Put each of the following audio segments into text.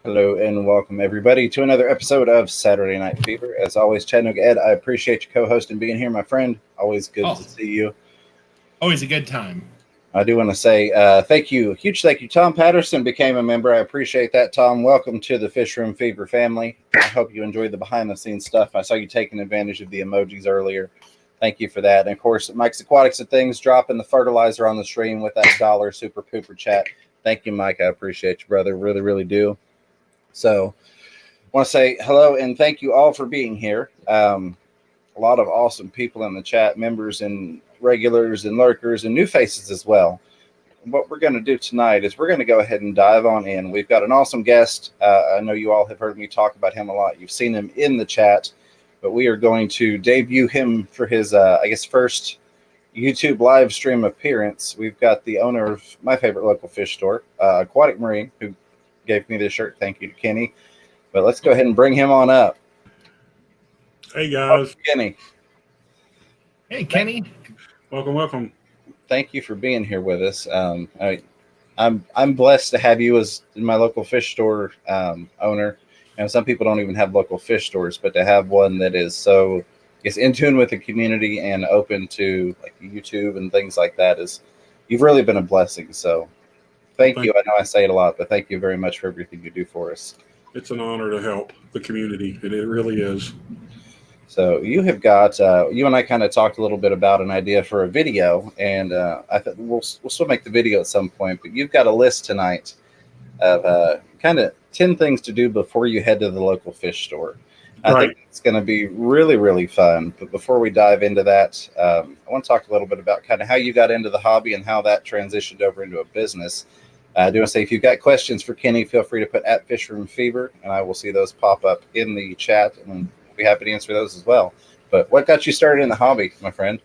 Hello and welcome everybody to another episode of Saturday Night Fever. As always, Chattanooga Ed, I appreciate your co-host and being here, my friend. Always good to see you. Always a good time. I do want to say thank you, huge thank you. Tom Patterson became a member. I appreciate that, Tom. Welcome to the Fish Room Fever family. I hope you enjoyed the behind-the-scenes stuff. I saw you taking advantage of the emojis earlier. Thank you for that. And of course, Mike's Aquatics and Things dropping the fertilizer on the stream with that dollar super pooper chat. Thank you, Mike. I appreciate you, brother. Really, really do. So I want to say hello and thank you all for being here. A lot of awesome people in the chat, members and regulars and lurkers and new faces as well. What we're going to do tonight is we're going to go ahead and dive on in. We've got an awesome guest. I know you all have heard me talk about him a lot. You've seen him in the chat, but we are going to debut him for his, first YouTube live stream appearance. We've got the owner of my favorite local fish store, Aquatic Marine, who gave me this shirt. Thank you to Kenny. But let's go ahead and bring him on up. Hey guys, Kenny. Hey Kenny. Welcome. Thank you for being here with us. I'm blessed to have you as my local fish store owner. And some people don't even have local fish stores, but to have one that is so, in tune with the community and open to like YouTube and things like that you've really been a blessing. So thank you. I know I say it a lot, but thank you very much for everything you do for us. It's an honor to help the community, and it really is. So you have got, you and I kind of talked a little bit about an idea for a video, and I thought we'll still make the video at some point, but you've got a list tonight of kind of 10 things to do before you head to the local fish store. I think it's going to be really, really fun. But before we dive into that, I want to talk a little bit about kind of how you got into the hobby and how that transitioned over into a business. I do want to say, if you've got questions for Kenny, feel free to put at Fish Room Fever, and I will see those pop up in the chat, and we'll be happy to answer those as well. But what got you started in the hobby, my friend?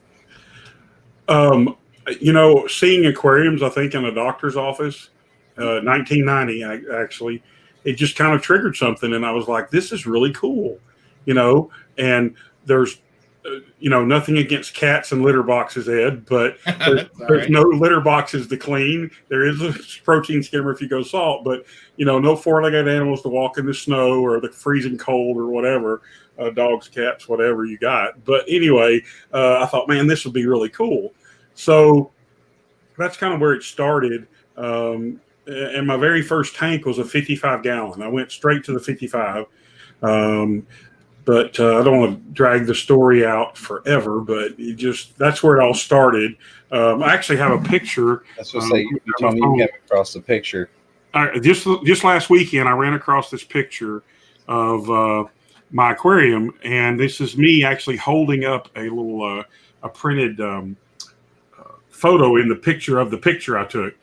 Seeing aquariums, I think, in a doctor's office, 1990, actually, it just kind of triggered something, and I was like, this is really cool, and there's nothing against cats and litter boxes, Ed, but there's no litter boxes to clean. There is a protein skimmer if you go salt, but, no four-legged animals to walk in the snow or the freezing cold or whatever, dogs, cats, whatever you got. But anyway, I thought, man, this would be really cool. So that's kind of where it started. And my very first tank was a 55-gallon. I went straight to the 55. But I don't want to drag the story out forever, but that's where it all started. I actually have a picture. That's what you told me you came across the picture. Just last weekend, I ran across this picture of my aquarium, and this is me actually holding up a little a printed photo in the picture of the picture I took.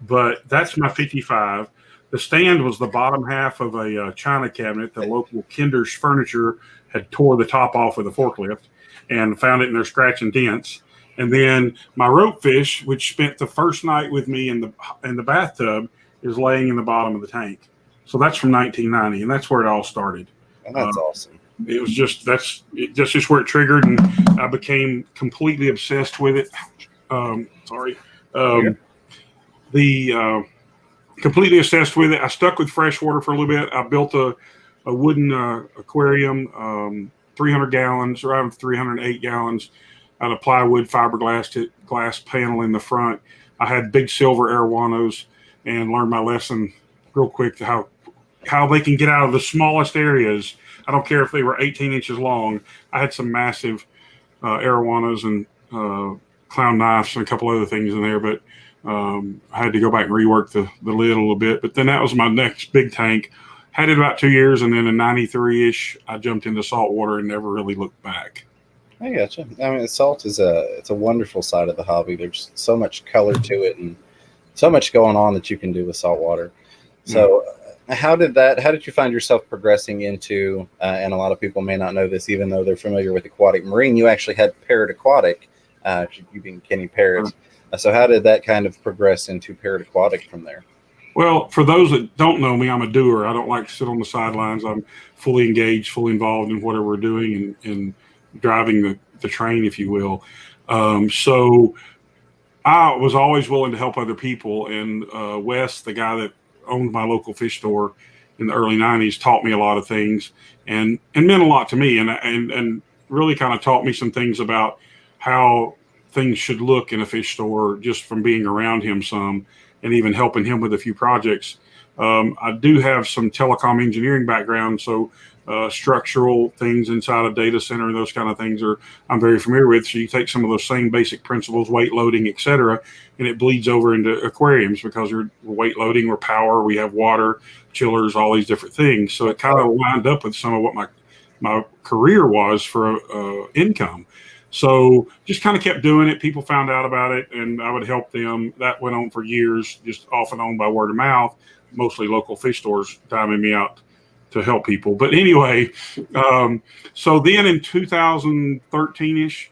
But that's my 55. The stand was the bottom half of a china cabinet. The local Kinder's Furniture had tore the top off with a forklift and found it in their scratch and dents. And then my rope fish, which spent the first night with me in the bathtub, is laying in the bottom of the tank. So that's from 1990, and that's where it all started. And that's awesome. It was just where it triggered, and I became completely obsessed with it. Completely obsessed with it. I stuck with freshwater for a little bit. I built a wooden aquarium, 300 gallons, around 308 gallons, out of plywood, fiberglass glass panel in the front. I had big silver arowanas and learned my lesson real quick to how they can get out of the smallest areas. I don't care if they were 18 inches long. I had some massive arowanas and clown knives and a couple other things in there, but I had to go back and rework the lid a little bit. But then that was my next big tank. Had it about 2 years, and then in 93-ish, I jumped into saltwater and never really looked back. I gotcha. I mean, salt is a wonderful side of the hobby. There's so much color to it and so much going on that you can do with saltwater. So how did you find yourself progressing into, and a lot of people may not know this, even though they're familiar with Aquatic Marine, you actually had Parrot Aquatic, you being Kenny Parrot. So how did that kind of progress into Parrot Aquatic from there? Well, for those that don't know me, I'm a doer. I don't like to sit on the sidelines. I'm fully engaged, fully involved in whatever we're doing and driving the train, if you will. So I was always willing to help other people. And Wes, the guy that owned my local fish store, in the early 90s taught me a lot of things and meant a lot to me, and really kind of taught me some things about how things should look in a fish store just from being around him some, and even helping him with a few projects. I do have some telecom engineering background, so structural things inside a data center, those kind of things I'm very familiar with. So you take some of those same basic principles, weight loading, et cetera, and it bleeds over into aquariums because we're weight loading, we're power, we have water, chillers, all these different things. So it kind of lined up with some of what my career was for income. So just kind of kept doing it. People found out about it, and I would help them. That went on for years, just off and on by word of mouth, mostly local fish stores diming me out to help people. But anyway, so then in 2013-ish,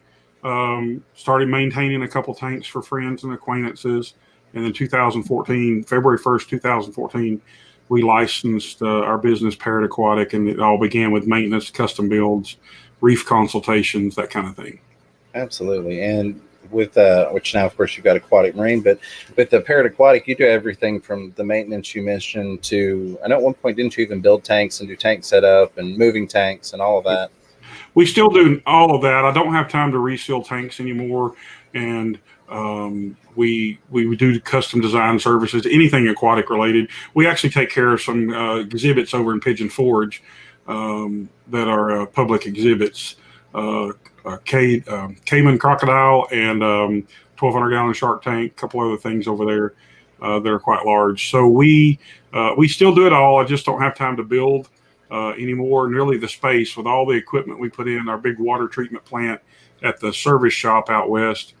started maintaining a couple tanks for friends and acquaintances. And then 2014, February 1st, 2014, we licensed our business, Parrot Aquatic, and it all began with maintenance, custom builds, reef consultations, that kind of thing. Absolutely. And with which now, of course, you've got Aquatic Marine, but with the Parrot Aquatic, you do everything from the maintenance you mentioned to, I know at one point, didn't you even build tanks and do tank setup and moving tanks and all of that? We still do all of that. I don't have time to reseal tanks anymore. And we do custom design services, anything aquatic related. We actually take care of some exhibits over in Pigeon Forge that are public exhibits. Cayman crocodile and 1,200 gallon shark tank, a couple other things over there that are quite large. So we still do it all. I just don't have time to build anymore. And really the space with all the equipment we put in, our big water treatment plant at the service shop out west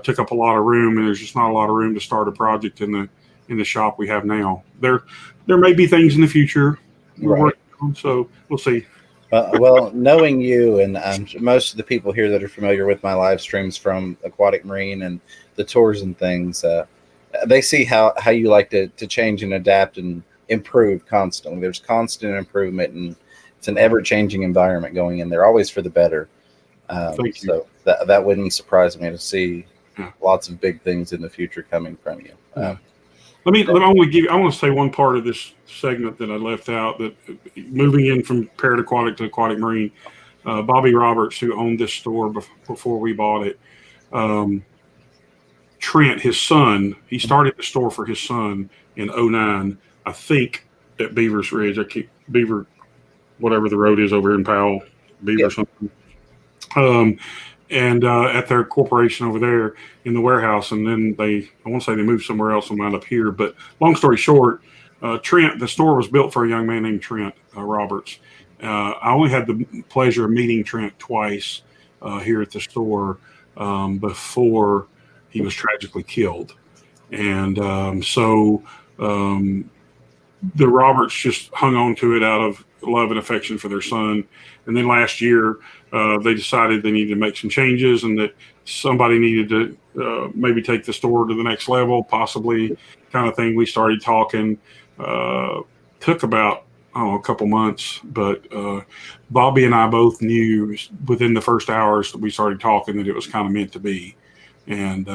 took up a lot of room, and there's just not a lot of room to start a project in the shop we have now. There may be things in the future we're working on, so we'll see. Well, knowing you and most of the people here that are familiar with my live streams from Aquatic Marine and the tours and things, they see how you like to change and adapt and improve constantly. There's constant improvement, and it's an ever-changing environment going in there, always for the better. Thank you. So that wouldn't surprise me to see lots of big things in the future coming from you. I want to say one part of this segment that I left out, that moving in from Parrot Aquatic to Aquatic Marine, Bobby Roberts, who owned this store before we bought it, Trent, his son, he started the store for his son in 2009, I think, at Beaver's Ridge. Beaver, whatever the road is over in Powell, Beaver something. And at their corporation over there in the warehouse. And then I want to say they moved somewhere else and wound up here. But long story short, Trent, the store was built for a young man named Trent Roberts. I only had the pleasure of meeting Trent twice here at the store before he was tragically killed. And so the Roberts just hung on to it out of love and affection for their son. And then last year, they decided they needed to make some changes, and that somebody needed to maybe take the store to the next level, possibly, kind of thing. We started talking. Took about, a couple months, but Bobby and I both knew within the first hours that we started talking that it was kind of meant to be. And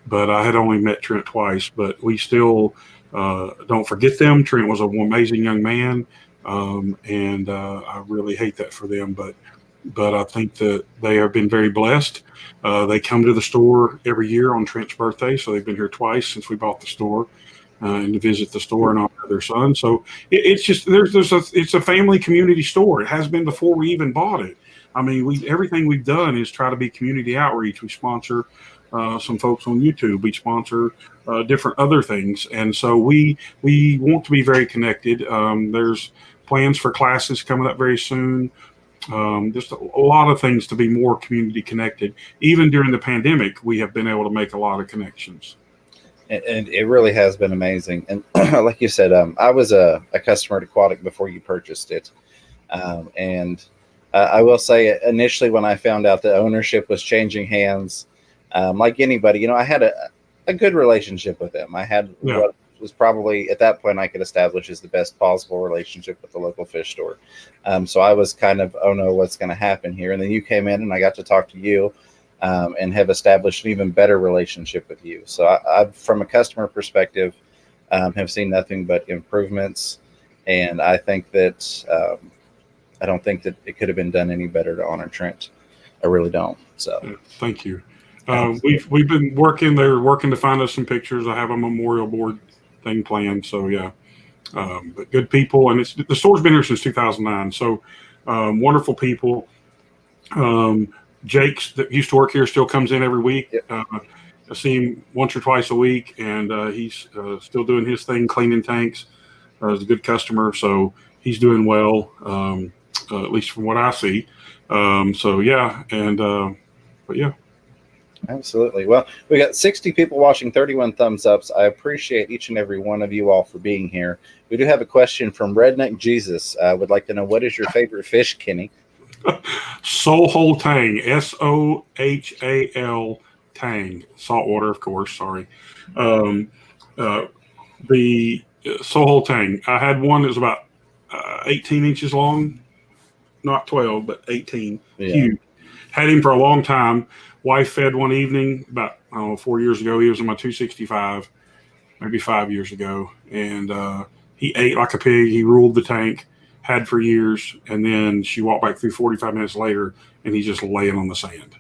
but I had only met Trent twice, but we still don't forget them. Trent was an amazing young man. And I really hate that for them, but I think that they have been very blessed. They come to the store every year on Trent's birthday, so they've been here twice since we bought the store, and to visit the store and honor their son. So it's just it's a family community store. It has been before we even bought it. I mean, everything we've done is try to be community outreach. We sponsor some folks on YouTube. We sponsor different other things, and so we want to be very connected. There's plans for classes coming up very soon. Just a lot of things to be more community connected. Even during the pandemic, we have been able to make a lot of connections. And it really has been amazing. And like you said, I was a customer at Aquatic before you purchased it. And I will say, initially when I found out the ownership was changing hands, like anybody, I had a good relationship with them. I had what was probably at that point I could establish as the best possible relationship with the local fish store. So I was kind of, oh no, what's going to happen here? And then you came in and I got to talk to you and have established an even better relationship with you. So I've from a customer perspective, have seen nothing but improvements. And I think that I don't think that it could have been done any better to honor Trent. I really don't. So thank you. We've been working. They're working to find us some pictures. I have a memorial board thing planned. So yeah, but good people, and the store's been here since 2009. So wonderful people. Jake's that used to work here still comes in every week. Yep. I see him once or twice a week, and he's still doing his thing, cleaning tanks. He's a good customer, so he's doing well, at least from what I see. So yeah, and but yeah. Absolutely. Well, we got 60 people watching, 31 thumbs ups. I appreciate each and every one of you all for being here. We do have a question from Redneck Jesus. I would like to know, what is your favorite fish, Kenny? Sohol Tang, Sohal Tang, saltwater, of course. Sorry, the Sohol Tang. I had one that was about 18 inches long, not 12, but 18. Yeah. Huge. Had him for a long time. Wife fed one evening about 4 years ago. He was in my 265, maybe 5 years ago, and he ate like a pig. He ruled the tank. Had for years, and then she walked back through 45 minutes later, and he's just laying on the sand.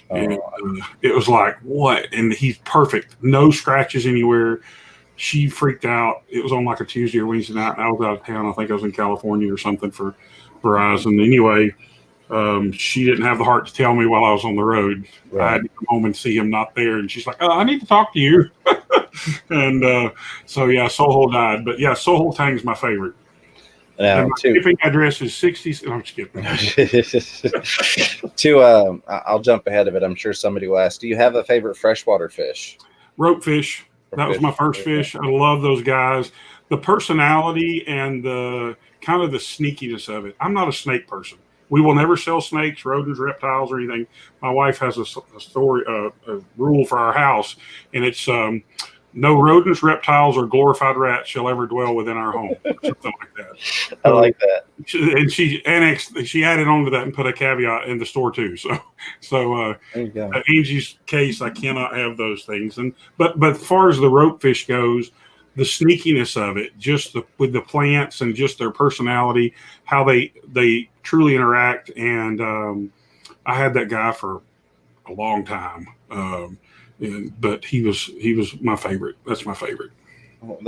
And it was like, what? And he's perfect. No scratches anywhere. She freaked out. It was on like a Tuesday or Wednesday night. I was out of town. I think I was in California or something for Verizon. Anyway, she didn't have the heart to tell me while I was on the road. Right. I had to come home and see him not there. And she's like, I need to talk to you. And so, yeah, Sohol died. But, yeah, Sohol Tang's my favorite. And my shipping address is 60. I'm skipping. I'll jump ahead of it. I'm sure somebody will ask, do you have a favorite freshwater fish? Ropefish. That was my first fish. I love those guys. The personality and the kind of the sneakiness of it. I'm not a snake person. We will never sell snakes, rodents, reptiles, or anything. My wife has a rule for our house, and it's no rodents, reptiles, or glorified rats shall ever dwell within our home. Something like that. I like that. And she added on to that and put a caveat in the store too. So Angie's case, I cannot have those things. But as far as the ropefish goes, the sneakiness of it, just with the plants and just their personality, how they truly interact. And I had that guy for a long time. But he was my favorite. That's my favorite. Well,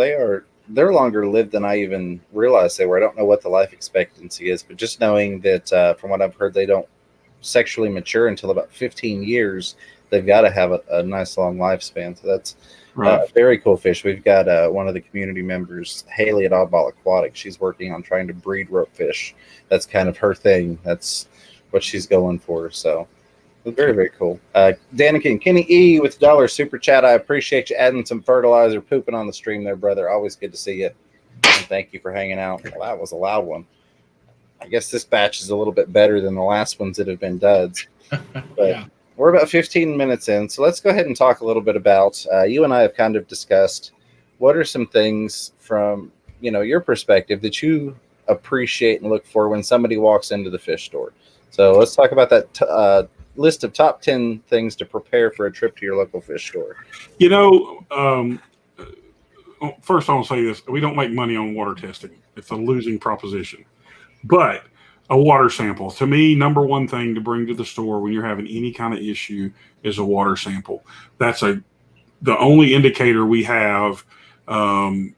they're longer lived than I even realized they were. I don't know what the life expectancy is, but just knowing that from what I've heard, they don't sexually mature until about 15 years. They've got to have a nice long lifespan. So that's a very cool fish. We've got one of the community members, Haley at Oddball Aquatic. She's working on trying to breed ropefish. That's kind of her thing. That's what she's going for. So very, very cool. Danikin, Kenny E with $1 super chat. I appreciate you adding some fertilizer, pooping on the stream there, brother. Always good to see you. And thank you for hanging out. Well, that was a loud one. I guess this batch is a little bit better than the last ones that have been duds. But we're about 15 minutes in, so let's go ahead and talk a little bit about, you and I have kind of discussed what are some things from, your perspective that you appreciate and look for when somebody walks into the fish store. So let's talk about that list of top 10 things to prepare for a trip to your local fish store. First I want to say this. We don't make money on water testing. It's a losing proposition. But a water sample, to me, number one thing to bring to the store when you're having any kind of issue is a water sample. That's the only indicator we have to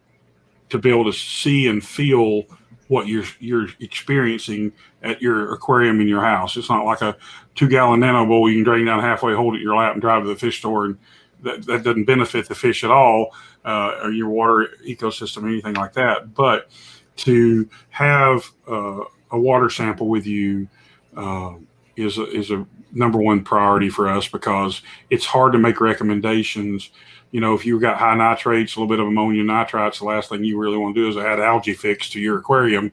be able to see and feel what you're experiencing at your aquarium in your house. It's not like a 2-gallon nano bowl you can drain down halfway, hold it in your lap, and drive to the fish store, and that doesn't benefit the fish at all, or your water ecosystem, or anything like that. But to have a water sample with you is a number one priority for us, because it's hard to make recommendations. If you've got high nitrates, a little bit of ammonium nitrites, the last thing you really want to do is add algae fix to your aquarium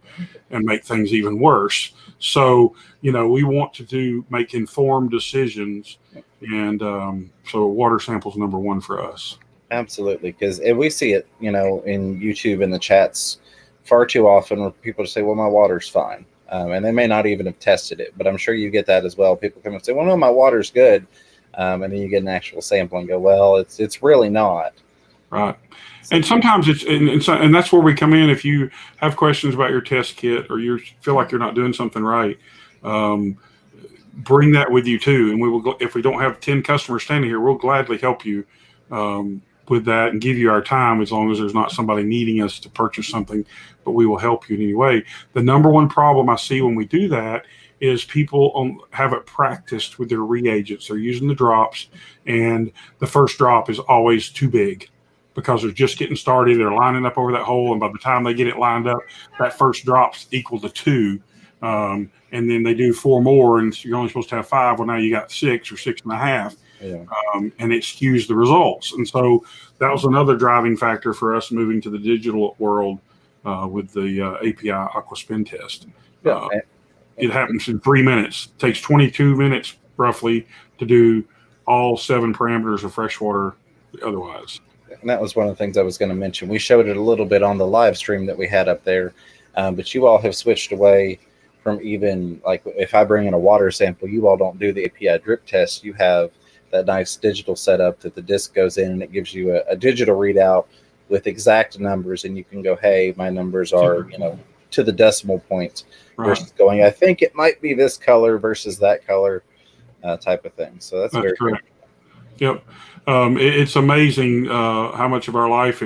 and make things even worse. So, we want to make informed decisions. And so water sample is number one for us. Absolutely. Because we see it, in YouTube in the chats far too often where people just say, well, my water's fine. And they may not even have tested it, but I'm sure you get that as well. People come and say, well, no, my water's good. And then you get an actual sample and go, well, it's really not. Right. And sometimes and that's where we come in. If you have questions about your test kit or you feel like you're not doing something right, bring that with you too. And we will, if we don't have 10 customers standing here, we'll gladly help you with that and give you our time, as long as there's not somebody needing us to purchase something, but we will help you in any way. The number one problem I see when we do that is people haven't practiced with their reagents. They're using the drops, and the first drop is always too big because they're just getting started. They're lining up over that hole, and by the time they get it lined up, that first drop's equal to 2. And then they do 4 more, and you're only supposed to have 5. Well, now you got 6 or 6.5. Yeah. And it skews the results. And so that was another driving factor for us moving to the digital world with the API Aqua Spin test. It happens in 3 minutes. It takes 22 minutes roughly to do all 7 parameters of freshwater otherwise. And that was one of the things I was going to mention. We showed it a little bit on the live stream that we had up there, but you all have switched away from, even like if I bring in a water sample, you all don't do the API drip test. You have that nice digital setup that the disc goes in and it gives you a digital readout with exact numbers, and you can go, hey, my numbers are, to the decimal point, versus going, I think it might be this color versus that color type of thing. So that's very correct. Cool. Yep. It's amazing how much of our life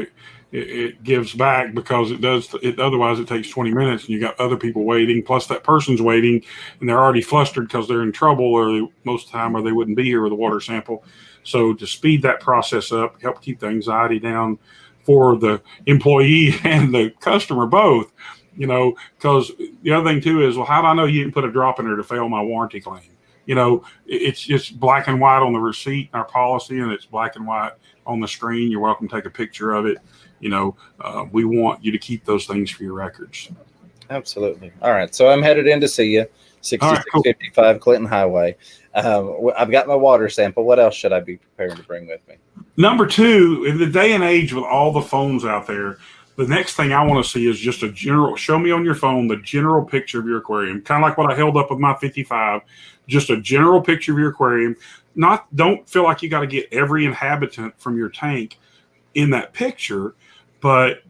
it gives back, because it does. Otherwise, it takes 20 minutes, and you got other people waiting. Plus, that person's waiting, and they're already flustered because they're in trouble, or most of the time, or they wouldn't be here with a water sample. So, to speed that process up, help keep the anxiety down for the employee and the customer both. Because the other thing too is, well, how do I know you didn't put a drop in there to fail my warranty claim? It's just black and white on the receipt, our policy, and it's black and white on the screen. You're welcome to take a picture of it. We want you to keep those things for your records. Absolutely. All right. So I'm headed in to see you, 6655 cool. Clinton Highway. I've got my water sample. What else should I be preparing to bring with me? Number 2, in the day and age with all the phones out there, the next thing I want to see is just a general, show me on your phone the general picture of your aquarium, kind of like what I held up with my 55, just a general picture of your aquarium. Don't feel like you got to get every inhabitant from your tank in that picture, but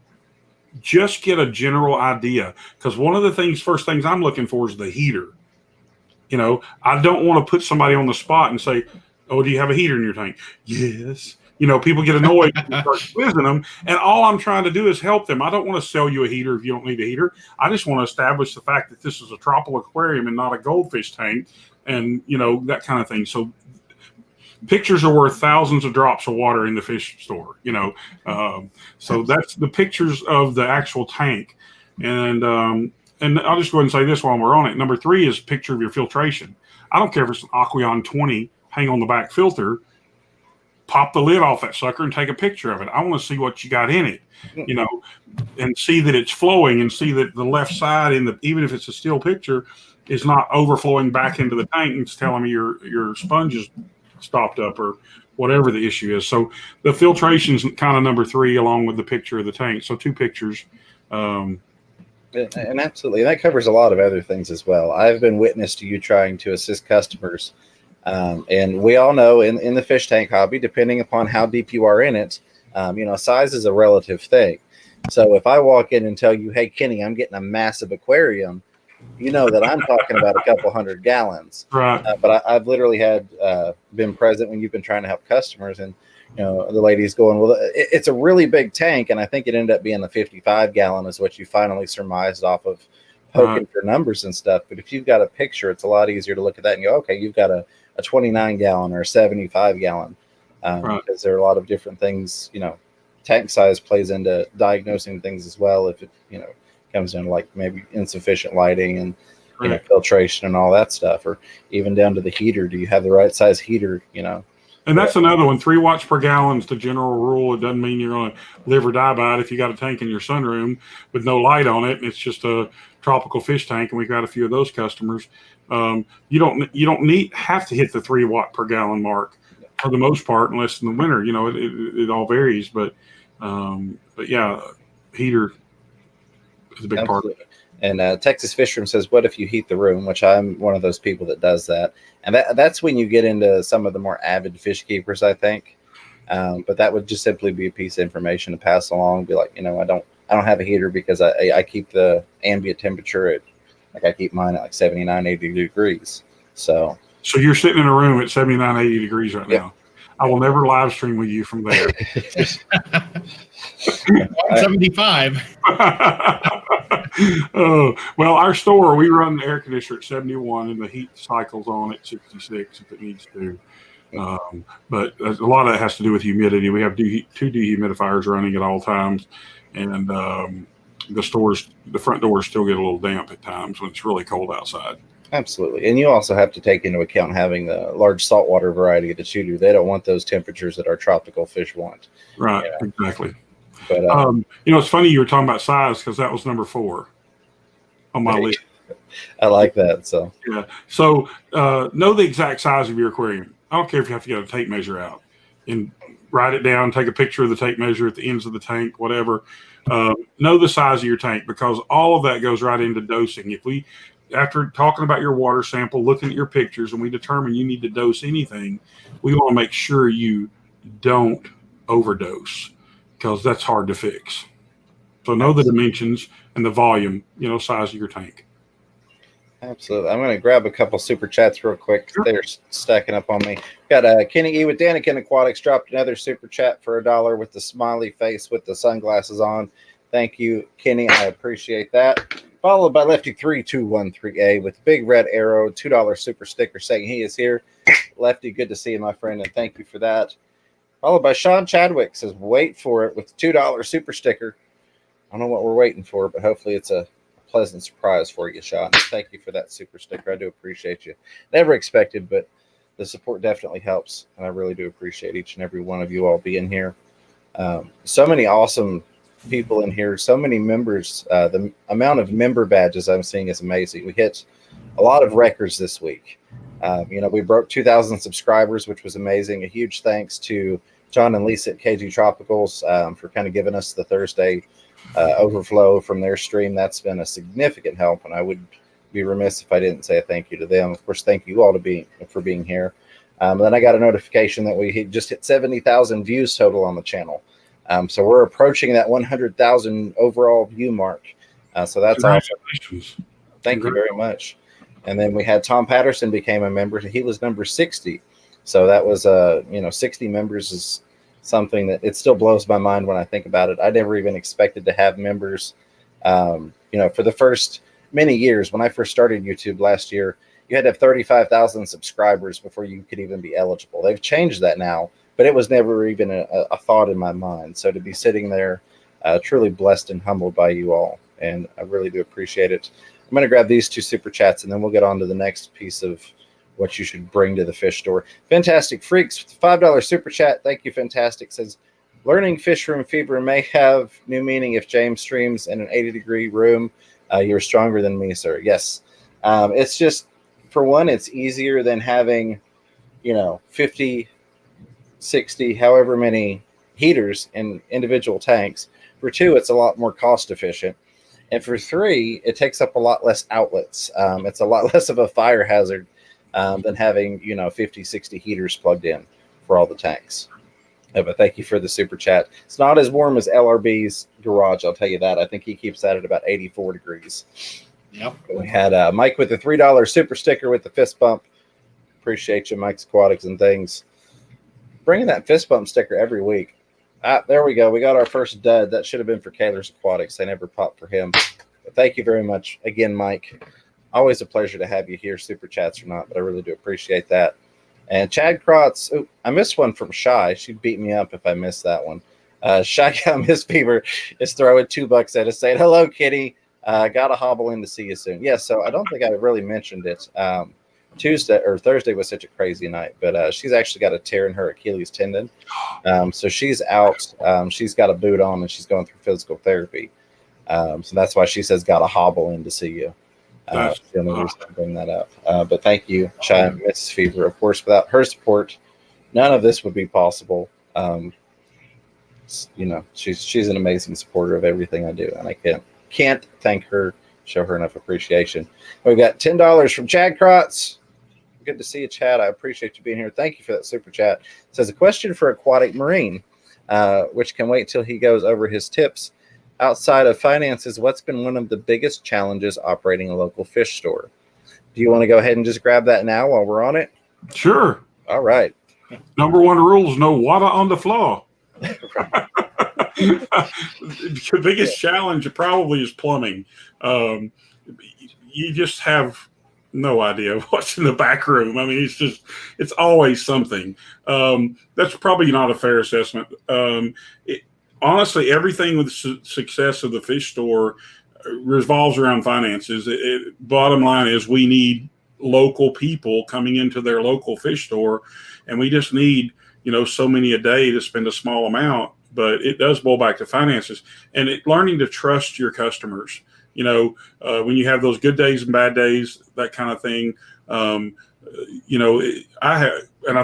just get a general idea. Because one of the first things I'm looking for is the heater. I don't want to put somebody on the spot and say, oh, do you have a heater in your tank? Yes. People get annoyed and start quizzing them. And all I'm trying to do is help them. I don't want to sell you a heater if you don't need a heater. I just want to establish the fact that this is a tropical aquarium and not a goldfish tank, and, that kind of thing. So pictures are worth thousands of drops of water in the fish store, so that's the pictures of the actual tank. And I'll just go ahead and say this while we're on it. Number 3 is picture of your filtration. I don't care if it's an Aqueon 20 hang on the back filter. Pop the lid off that sucker and take a picture of it. I want to see what you got in it, and see that it's flowing, and see that the left side, even if it's a still picture, is not overflowing back into the tank and it's telling me your sponge is stopped up or whatever the issue is. So the filtration is kind of number 3, along with the picture of the tank. So 2 pictures. And absolutely, that covers a lot of other things as well. I've been witness to you trying to assist customers. And we all know in the fish tank hobby, depending upon how deep you are in it, size is a relative thing. So if I walk in and tell you, hey, Kenny, I'm getting a massive aquarium, that I'm talking about a couple 100 gallons. Right. But I've literally had been present when you've been trying to help customers, and the lady's going, well, it's a really big tank, and I think it ended up being a 55 gallon is what you finally surmised off of poking for numbers and stuff. But if you've got a picture, it's a lot easier to look at that and go, okay, you've got a 29 gallon or a 75 gallon, because there are a lot of different things. Tank size plays into diagnosing things as well. If it comes down to like maybe insufficient lighting and filtration and all that stuff, or even down to the heater. Do you have the right size heater? And that's another one. 3 watts per gallon is the general rule. It doesn't mean you're going to live or die by it. If you got a tank in your sunroom with no light on it, and it's just a tropical fish tank, and we've got a few of those customers, you don't have to hit the 3 watt per gallon mark for the most part, unless in the winter. It all varies, but yeah, heater is a big part of it. And Texas Fishroom says, what if you heat the room? Which I'm one of those people that does that. And that's when you get into some of the more avid fish keepers, I think. But that would just simply be a piece of information to pass along. Be like, I don't have a heater because I keep the ambient temperature at, like, I keep mine at like 79, 80 degrees. So you're sitting in a room at 79, 80 degrees right Yep. now. I will never live stream with you from there. 75. Oh, well, our store, we run the air conditioner at 71 and the heat cycle's on at 66 if it needs to. But a lot of that has to do with humidity. We have 2 dehumidifiers running at all times, and the front doors still get a little damp at times when it's really cold outside. Absolutely. And you also have to take into account having the large saltwater variety that you do. They don't want those temperatures that our tropical fish want. Right, exactly. But it's funny you were talking about size because that was number 4 on my list. I like that. So yeah. So know the exact size of your aquarium. I don't care if you have to get a tape measure out and write it down, take a picture of the tape measure at the ends of the tank, whatever. Know the size of your tank because all of that goes right into dosing. If we, after talking about your water sample, looking at your pictures, and we determine you need to dose anything, we want to make sure you don't overdose because that's hard to fix. So know the dimensions and the volume, size of your tank. Absolutely. I'm going to grab a couple super chats real quick. Sure. They're stacking up on me. Got Kenny E with Danikin Aquatics dropped another super chat for $1 with the smiley face with the sunglasses on. Thank you, Kenny. I appreciate that. Followed by Lefty32138 with the big red arrow, $2 super sticker saying he is here. Lefty, good to see you, my friend, and thank you for that. Followed by Sean Chadwick says, wait for it with the $2 super sticker. I don't know what we're waiting for, but hopefully it's a pleasant surprise for you, Sean. Thank you for that super sticker. I do appreciate you. Never expected, but the support definitely helps, and I really do appreciate each and every one of you all being here. So many awesome people in here, so many members. The amount of member badges I'm seeing is amazing. We hit a lot of records this week. We broke 2,000 subscribers, which was amazing. A huge thanks to John and Lisa at KG Tropicals for kind of giving us the Thursday overflow from their stream. That's been a significant help, and I would be remiss if I didn't say a thank you to them. Of course, thank you all for being here. Then I got a notification that we just hit 70,000 views total on the channel. So we're approaching that 100,000 overall view mark. So that's awesome. Thank you very much. And then we had Tom Patterson became a member. He was number 60. So that was 60 members is something that it still blows my mind when I think about it. I never even expected to have members. For the first many years, when I first started YouTube last year, you had to have 35,000 subscribers before you could even be eligible. They've changed that now, but it was never even a thought in my mind. So to be sitting there, truly blessed and humbled by you all, and I really do appreciate it. I'm going to grab these 2 super chats, and then we'll get on to the next piece of what you should bring to the fish store. Fantastic Freaks with $5 super chat. Thank you, Fantastic. Says, learning fish room fever may have new meaning if James streams in an 80-degree room. You're stronger than me, sir. Yes. It's just, for one, it's easier than having, 50, 60, however many heaters in individual tanks. For 2, it's a lot more cost efficient. And for 3, it takes up a lot less outlets. It's a lot less of a fire hazard than having, 50, 60 heaters plugged in for all the tanks. But thank you for the super chat. It's not as warm as LRB's garage, I'll tell you that. I think he keeps that at about 84 degrees. Yep. We had Mike with the $3 super sticker with the fist bump. Appreciate you, Mike's Aquatics and Things. Bringing that fist bump sticker every week. There we go. We got our first dud. That should have been for Kaler's Aquatics. They never popped for him. But thank you very much again, Mike. Always a pleasure to have you here, super chats or not, but I really do appreciate that. And Chad Krotz, I missed one from Shy. She'd beat me up if I missed that one. Shy Cow Miss Beaver is throwing $2 at us saying, hello, Kitty. Gotta hobble in to see you soon. Yeah, so I don't think I really mentioned it. Tuesday or Thursday was such a crazy night, but she's actually got a tear in her Achilles tendon. So she's out. She's got a boot on and she's going through physical therapy. So that's why she says gotta hobble in to see you. The only reason I bring that up. But thank you, Shy and Mrs. Fever. Of course, without her support, none of this would be possible. She's an amazing supporter of everything I do, and I can't thank her, show her enough appreciation. We've got $10 from Chad Krotz. Good to see you, Chad. I appreciate you being here. Thank you for that super chat. It says a question for Aquatic Marine, which can wait till he goes over his tips. Outside of finances, what's been one of the biggest challenges operating a local fish store? Do you want to go ahead and just grab that now while we're on it? Sure. All right. Number one rule is no water on the floor. The biggest challenge probably is plumbing. You just have no idea what's in the back room. I mean, it's always something. That's probably not a fair assessment. Honestly, everything with the success of the fish store revolves around finances. Bottom line is we need local people coming into their local fish store, and we just need, so many a day to spend a small amount, but it does boil back to finances and learning to trust your customers. When you have those good days and bad days, that kind of thing. I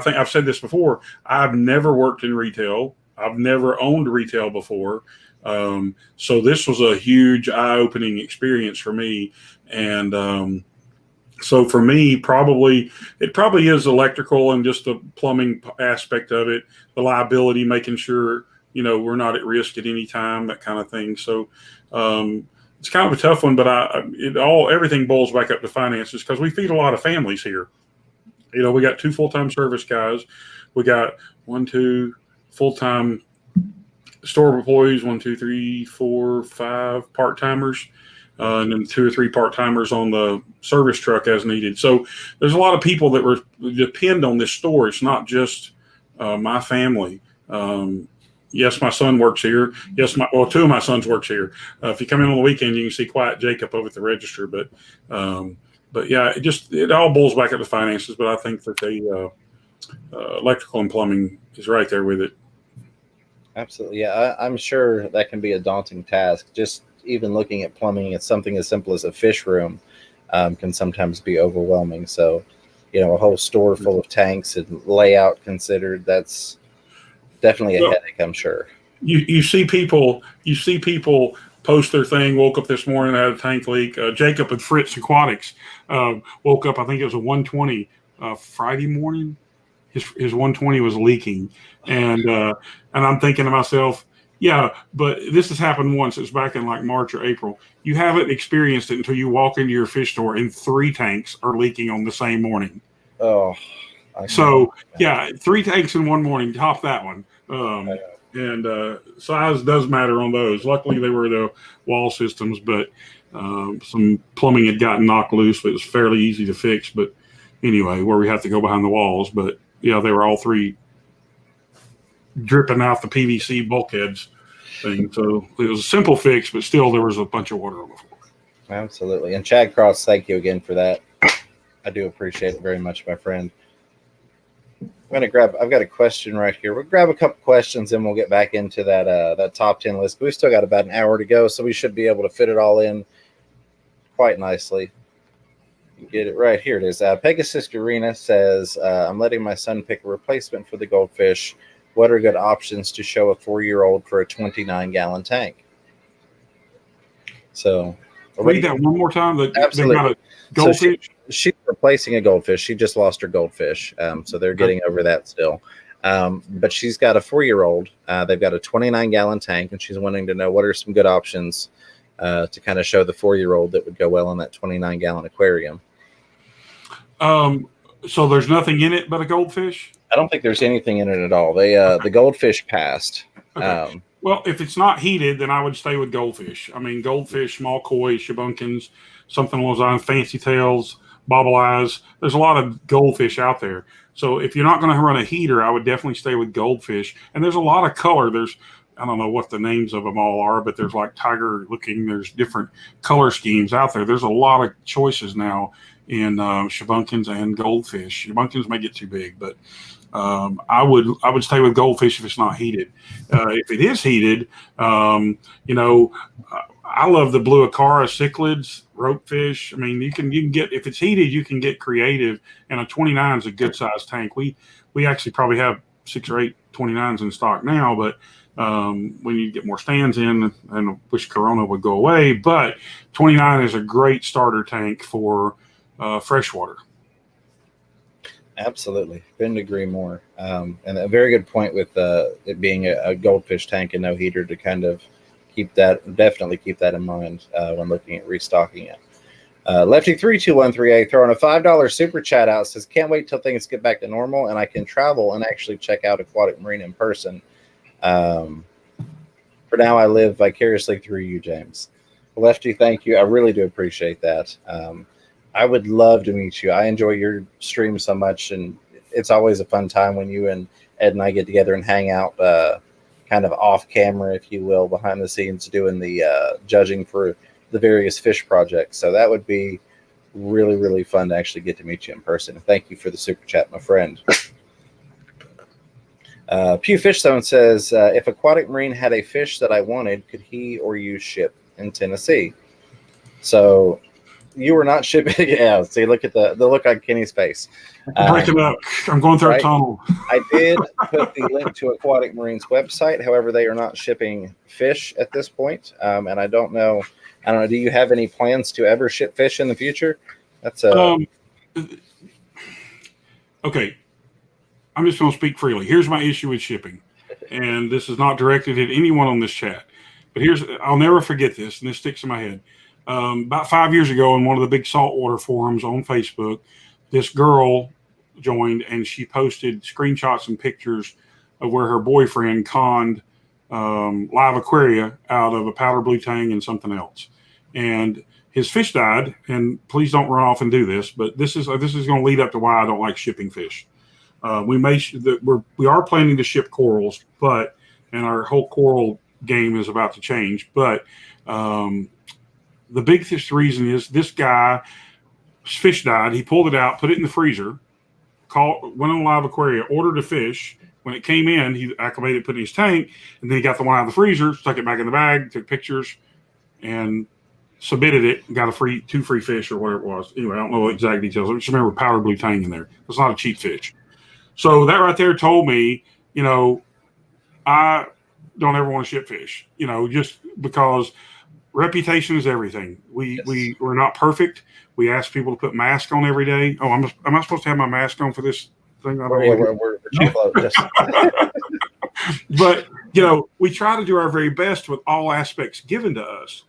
think I've said this before, I've never worked in retail. I've never owned retail before. So this was a huge eye-opening experience for me. And so for me, it probably is electrical and just the plumbing aspect of it, the liability, making sure, we're not at risk at any time, that kind of thing. So it's kind of a tough one, but everything boils back up to finances because we feed a lot of families here. We got 2 full-time service guys. We got 2 full-time store employees, 1, 2, 3, 4, 5 part-timers, and then 2 or 3 part-timers on the service truck as needed. So there's a lot of people that depend on this store. It's not just my family. Yes, my son works here. Yes, 2 of my sons works here. If you come in on the weekend, you can see Quiet Jacob over at the register. But yeah, it all boils back up to finances. But I think that electrical and plumbing is right there with it. Absolutely. Yeah, I'm sure that can be a daunting task. Just even looking at plumbing, it's something as simple as a fish room can sometimes be overwhelming. So, a whole store full of tanks and layout considered, that's definitely a headache, I'm sure. You see people post their thing, woke up this morning, had a tank leak. Jacob at Fritz Aquatics woke up, I think it was a 120 Friday morning. His 120 was leaking. And I'm thinking to myself, yeah, but this has happened once. It's back in like March or April. You haven't experienced it until you walk into your fish store and 3 tanks are leaking on the same morning. Oh, so yeah, 3 tanks in one morning, top that one. And size does matter on those. Luckily, they were the wall systems, but some plumbing had gotten knocked loose. But it was fairly easy to fix. But anyway, where we have to go behind the walls. But yeah, they were all 3 dripping out the PVC bulkheads thing. So it was a simple fix, but still there was a bunch of water on the floor. Absolutely. And Chad Cross, thank you again for that. I do appreciate it very much, my friend. I've got a question right here. We'll grab a couple questions and we'll get back into that top 10 list. We've still got about an hour to go, so we should be able to fit it all in quite nicely. Get it right here. It is. Pegasus Arena says, I'm letting my son pick a replacement for the goldfish. What are good options to show a 4-year-old for a 29-gallon tank? So read that one more time. Absolutely. They've got a goldfish. So she's replacing a goldfish. She just lost her goldfish. So they're getting over that still. But she's got a 4-year-old. They've got a 29-gallon tank, and she's wanting to know what are some good options to kind of show the 4-year-old that would go well in that 29-gallon aquarium. So there's nothing in it but a goldfish? I don't think there's anything in it at all. The goldfish passed. Okay. Well, if it's not heated, then I would stay with goldfish. I mean, goldfish, small koi, shabunkins, something along those lines, fancy tails, bobble eyes. There's a lot of goldfish out there. So if you're not going to run a heater, I would definitely stay with goldfish. And there's a lot of color. I don't know what the names of them all are, but there's like tiger looking. There's different color schemes out there. There's a lot of choices now in shabunkins and goldfish. Shabunkins may get too big, but I would stay with goldfish if it's not heated. If it is heated, I love the blue Acara cichlids, ropefish. I mean, you can get, if it's heated, you can get creative. And a 29 is a good sized tank. We actually probably have 6 or 8 29s in stock now, but when you get more stands in, and I wish Corona would go away, but 29 is a great starter tank for freshwater. Absolutely, couldn't agree more. And a very good point with it being a goldfish tank and no heater to kind of definitely keep that in mind when looking at restocking it. Lefty32138 throwing a $5 super chat out, says, can't wait till things get back to normal and I can travel and actually check out Aquatic Marine in person. For now, I live vicariously through you, James. Lefty, thank you. I really do appreciate that. I would love to meet you. I enjoy your stream so much, and it's always a fun time when you and Ed and I get together and hang out kind of off camera, if you will, behind the scenes doing the judging for the various fish projects. So that would be really, really fun to actually get to meet you in person. Thank you for the super chat, my friend. Pew Fishstone says, if Aquatic Marine had a fish that I wanted, could he or you ship in Tennessee? So you were not shipping. Yeah, see, look at the look on Kenny's face. Break it up. I'm going through a tunnel. I did put the link to Aquatic Marine's website. However, they are not shipping fish at this point. And I don't know. Do you have any plans to ever ship fish in the future? That's okay. I'm just going to speak freely. Here's my issue with shipping, and this is not directed at anyone on this chat. But I'll never forget this, and this sticks in my head. About 5 years ago, in one of the big saltwater forums on Facebook, this girl joined, and she posted screenshots and pictures of where her boyfriend conned live aquaria out of a powder blue tang and something else. And his fish died, and please don't run off and do this, but this is going to lead up to why I don't like shipping fish. We are planning to ship corals, and our whole coral game is about to change. But the biggest reason is this guy's fish died. He pulled it out, put it in the freezer, went on live aquaria, ordered a fish. When it came in, he acclimated, put it in his tank, and then he got the one out of the freezer, stuck it back in the bag, took pictures, and submitted it, got two free fish or whatever it was. Anyway, I don't know the exact details. I just remember powder blue tang in there. It's not a cheap fish. So that right there told me, I don't ever want to ship fish, just because reputation is everything. We're not perfect. We ask people to put masks on every day. Oh, am I supposed to have my mask on for this thing? We're too close. But, we try to do our very best with all aspects given to us.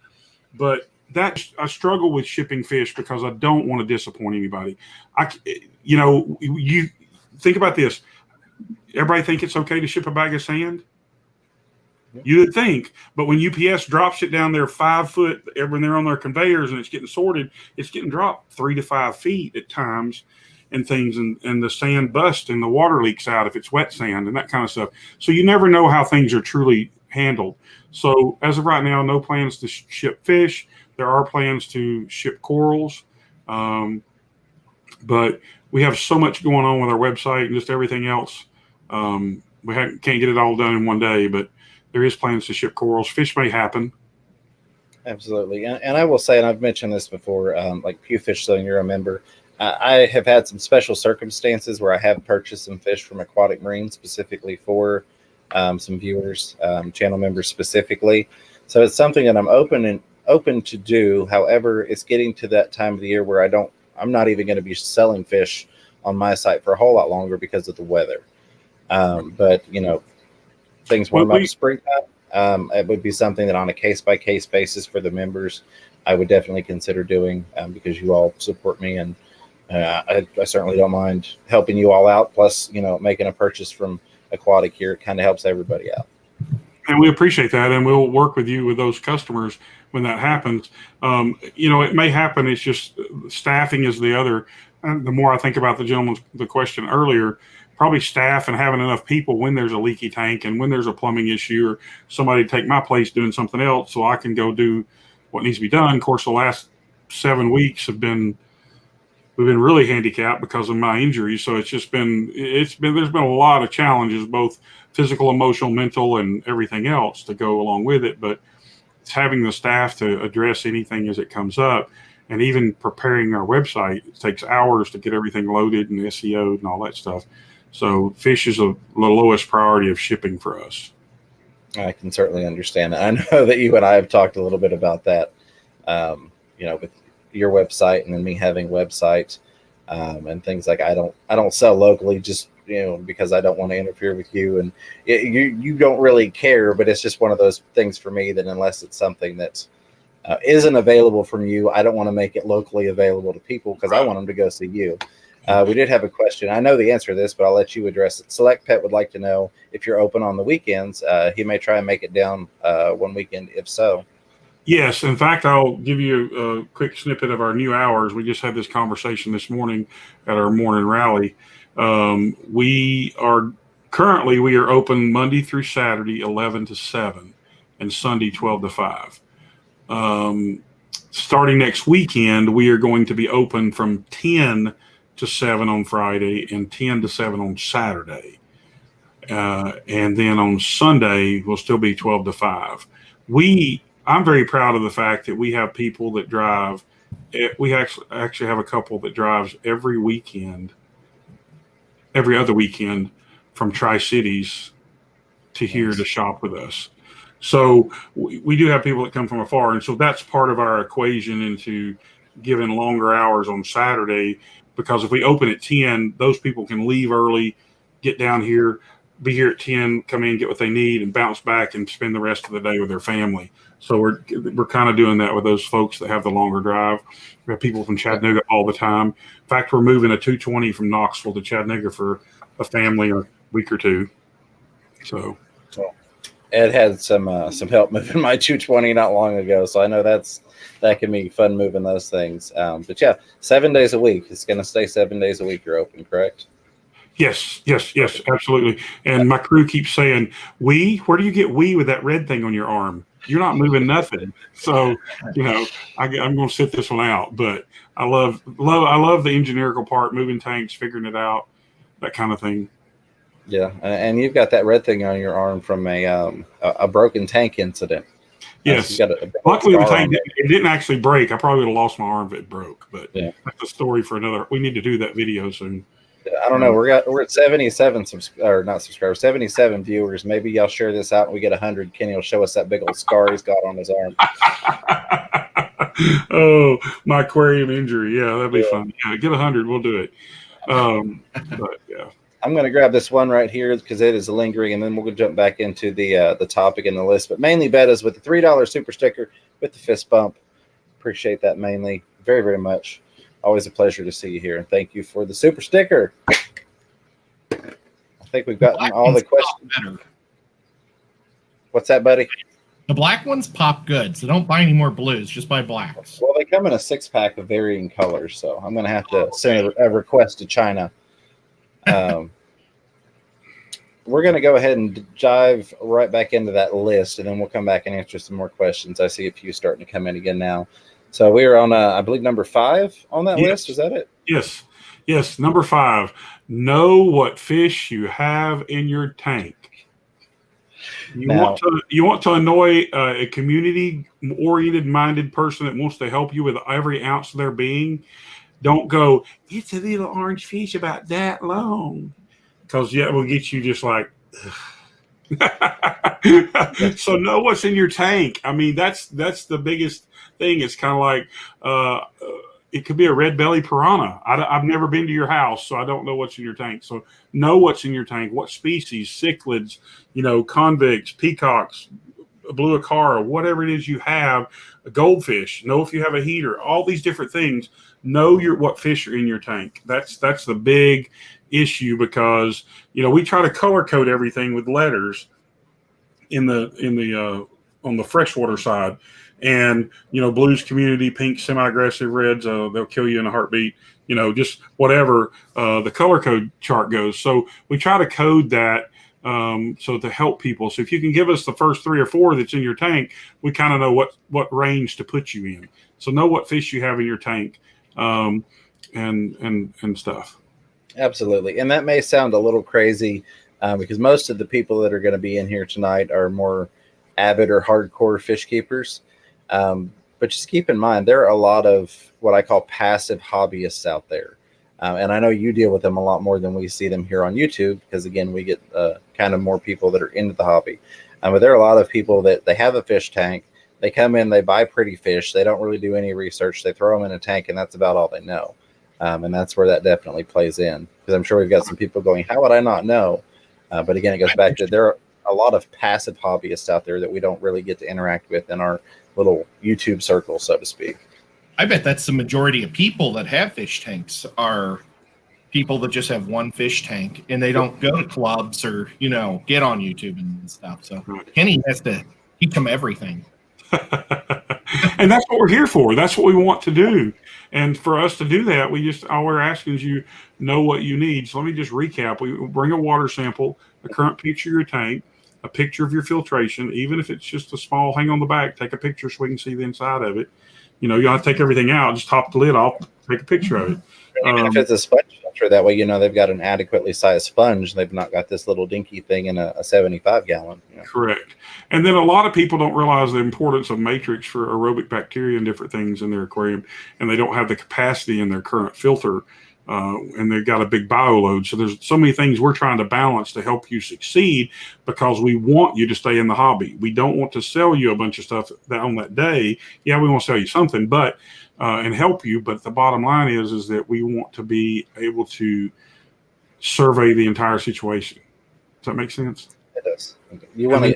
But I struggle with shipping fish because I don't want to disappoint anybody. You think about this. Everybody think it's okay to ship a bag of sand? You would think, but when UPS drops it down there 5 foot, when they're on their conveyors and it's getting sorted, it's getting dropped 3 to 5 feet at times and things, and the sand busts and the water leaks out if it's wet sand and that kind of stuff. So you never know how things are truly handled. So as of right now, no plans to ship fish. There are plans to ship corals. But we have so much going on with our website and just everything else. We can't get it all done in one day, but there is plans to ship corals. Fish may happen. Absolutely. And I will say, and I've mentioned this before, like Pew Fish, so you're a member, I have had some special circumstances where I have purchased some fish from Aquatic Marine specifically for some viewers, channel members specifically. So it's something that I'm open to do. However, it's getting to that time of the year where I'm not even going to be selling fish on my site for a whole lot longer because of the weather. But things warm up springtime. It would be something that on a case-by-case basis for the members, I would definitely consider doing because you all support me, and I certainly don't mind helping you all out. Plus, making a purchase from Aquatic here, it kind of helps everybody out. And we appreciate that, and we'll work with you with those customers when that happens. It may happen. It's just staffing is the other. And the more I think about the question earlier, probably staff and having enough people when there's a leaky tank and when there's a plumbing issue or somebody take my place doing something else so I can go do what needs to be done. Of course, the last 7 weeks we've been really handicapped because of my injury. So there's been a lot of challenges, both physical, emotional, mental, and everything else to go along with it. But it's having the staff to address anything as it comes up. And even preparing our website, it takes hours to get everything loaded and SEO'd and all that stuff. So fish is the lowest priority of shipping for us. I can certainly understand that. I know that you and I have talked a little bit about that, with your website and then me having a website. and things like I don't sell locally just because I don't want to interfere with you, and you don't really care, but it's just one of those things for me that unless it's something that's isn't available from you, I don't want to make it locally available to people because I want them to go see you. We did have a question. I know the answer to this, but I'll let you address it. Select Pet would like to know if you're open on the weekends. He may try and make it down one weekend, if so. Yes. In fact, I'll give you a quick snippet of our new hours. We just had this conversation this morning at our morning rally. We are open Monday through Saturday, 11 to 7, and Sunday, 12 to 5. Starting next weekend, we are going to be open from 10 to 7 on Friday and 10 to 7 on Saturday. And then on Sunday, we'll still be 12 to 5. I'm very proud of the fact that we have people that drive. We actually have a couple that drives every other weekend from Tri-Cities to here to shop with us. So we do have people that come from afar. And so that's part of our equation into giving longer hours on Saturday, because if we open at 10, those people can leave early, get down here, be here at 10, come in, get what they need, and bounce back and spend the rest of the day with their family. So we're kind of doing that with those folks that have the longer drive. We have people from Chattanooga all the time. In fact, we're moving a 220 from Knoxville to Chattanooga for a family a week or two. So Ed had some help moving my 220 not long ago, so I know that can be fun moving those things. But yeah, 7 days a week. It's going to stay 7 days a week. You're open, correct? Yes, absolutely. And my crew keeps saying, where do you get with that red thing on your arm? You're not moving nothing. So, I'm going to sit this one out. But I love the engineerical part, moving tanks, figuring it out, that kind of thing. Yeah, and you've got that red thing on your arm from a broken tank incident. Yes. Luckily, the tank didn't actually break. I probably would have lost my arm if it broke. But that's a story for another. We need to do that video soon. I don't know. We're at 77 77 viewers. Maybe y'all share this out and we get 100. Kenny will show us that big old scar he's got on his arm. Oh, my aquarium injury. Yeah, that'd be fun. Yeah, get 100. We'll do it. But yeah. I'm going to grab this one right here because it is lingering, and then we'll jump back into the topic in the list. But mainly Betta's with the $3 super sticker with the fist bump. Appreciate that mainly very, very much. Always a pleasure to see you here, and thank you for the super sticker. I think we've gotten all the questions. What's that, buddy? The black ones pop good, so don't buy any more blues. Just buy blacks. Well, they come in a 6-pack of varying colors, so I'm going to have to send a request to China. We're going to go ahead and dive right back into that list, and then we'll come back and answer some more questions. I see a few starting to come in again now. So we are on, I believe, number 5 on that list. Is that it? Yes. Number 5. Know what fish you have in your tank. You want to annoy a community-oriented minded person that wants to help you with every ounce of their being. Don't go, it's a little orange fish about that long. Because it will get you just like, so know what's in your tank. I mean, that's the biggest thing. It's kind of like, it could be a red belly piranha. I've never been to your house, so I don't know what's in your tank. So know what's in your tank, what species, cichlids, convicts, peacocks, blue acara, whatever it is you have, a goldfish. Know if you have a heater, all these different things. Know what fish are in your tank. That's the big issue, because we try to color code everything with letters in the on the freshwater side, and blues community, pink semi-aggressive, reds they'll kill you in a heartbeat, just whatever the color code chart goes. So we try to code that so to help people. So if you can give us the first 3 or 4 that's in your tank, we kind of know what range to put you in. So know what fish you have in your tank, and stuff. Absolutely. And that may sound a little crazy because most of the people that are going to be in here tonight are more avid or hardcore fish keepers. But just keep in mind, there are a lot of what I call passive hobbyists out there. And I know you deal with them a lot more than we see them here on YouTube, because, again, we get kind of more people that are into the hobby. But there are a lot of people that they have a fish tank. They come in, they buy pretty fish. They don't really do any research. They throw them in a tank, and that's about all they know. And that's where that definitely plays in, because I'm sure we've got some people going, how would I not know? But again, it goes back to there are a lot of passive hobbyists out there that we don't really get to interact with in our little YouTube circle, so to speak. I bet that's the majority of people that have fish tanks are people that just have one fish tank and they don't go to clubs or, get on YouTube and stuff. So Kenny has to teach them everything. And that's what we're here for. That's what we want to do. And for us to do that, all we're asking is you know what you need. So let me just recap. We bring a water sample, a current picture of your tank, a picture of your filtration, even if it's just a small hang on the back, take a picture so we can see the inside of it. You don't have to take everything out, just top the lid off, take a picture of it. Even if it's a sponge filter, that way they've got an adequately sized sponge. They've not got this little dinky thing in a 75-gallon. Correct. And then a lot of people don't realize the importance of matrix for aerobic bacteria and different things in their aquarium, and they don't have the capacity in their current filter, and they've got a big bio load. So there's so many things we're trying to balance to help you succeed, because we want you to stay in the hobby. We don't want to sell you a bunch of stuff on that day. Yeah, we want to sell you something, but and help you. But the bottom line is that we want to be able to survey the entire situation. Does that make sense? It does. You want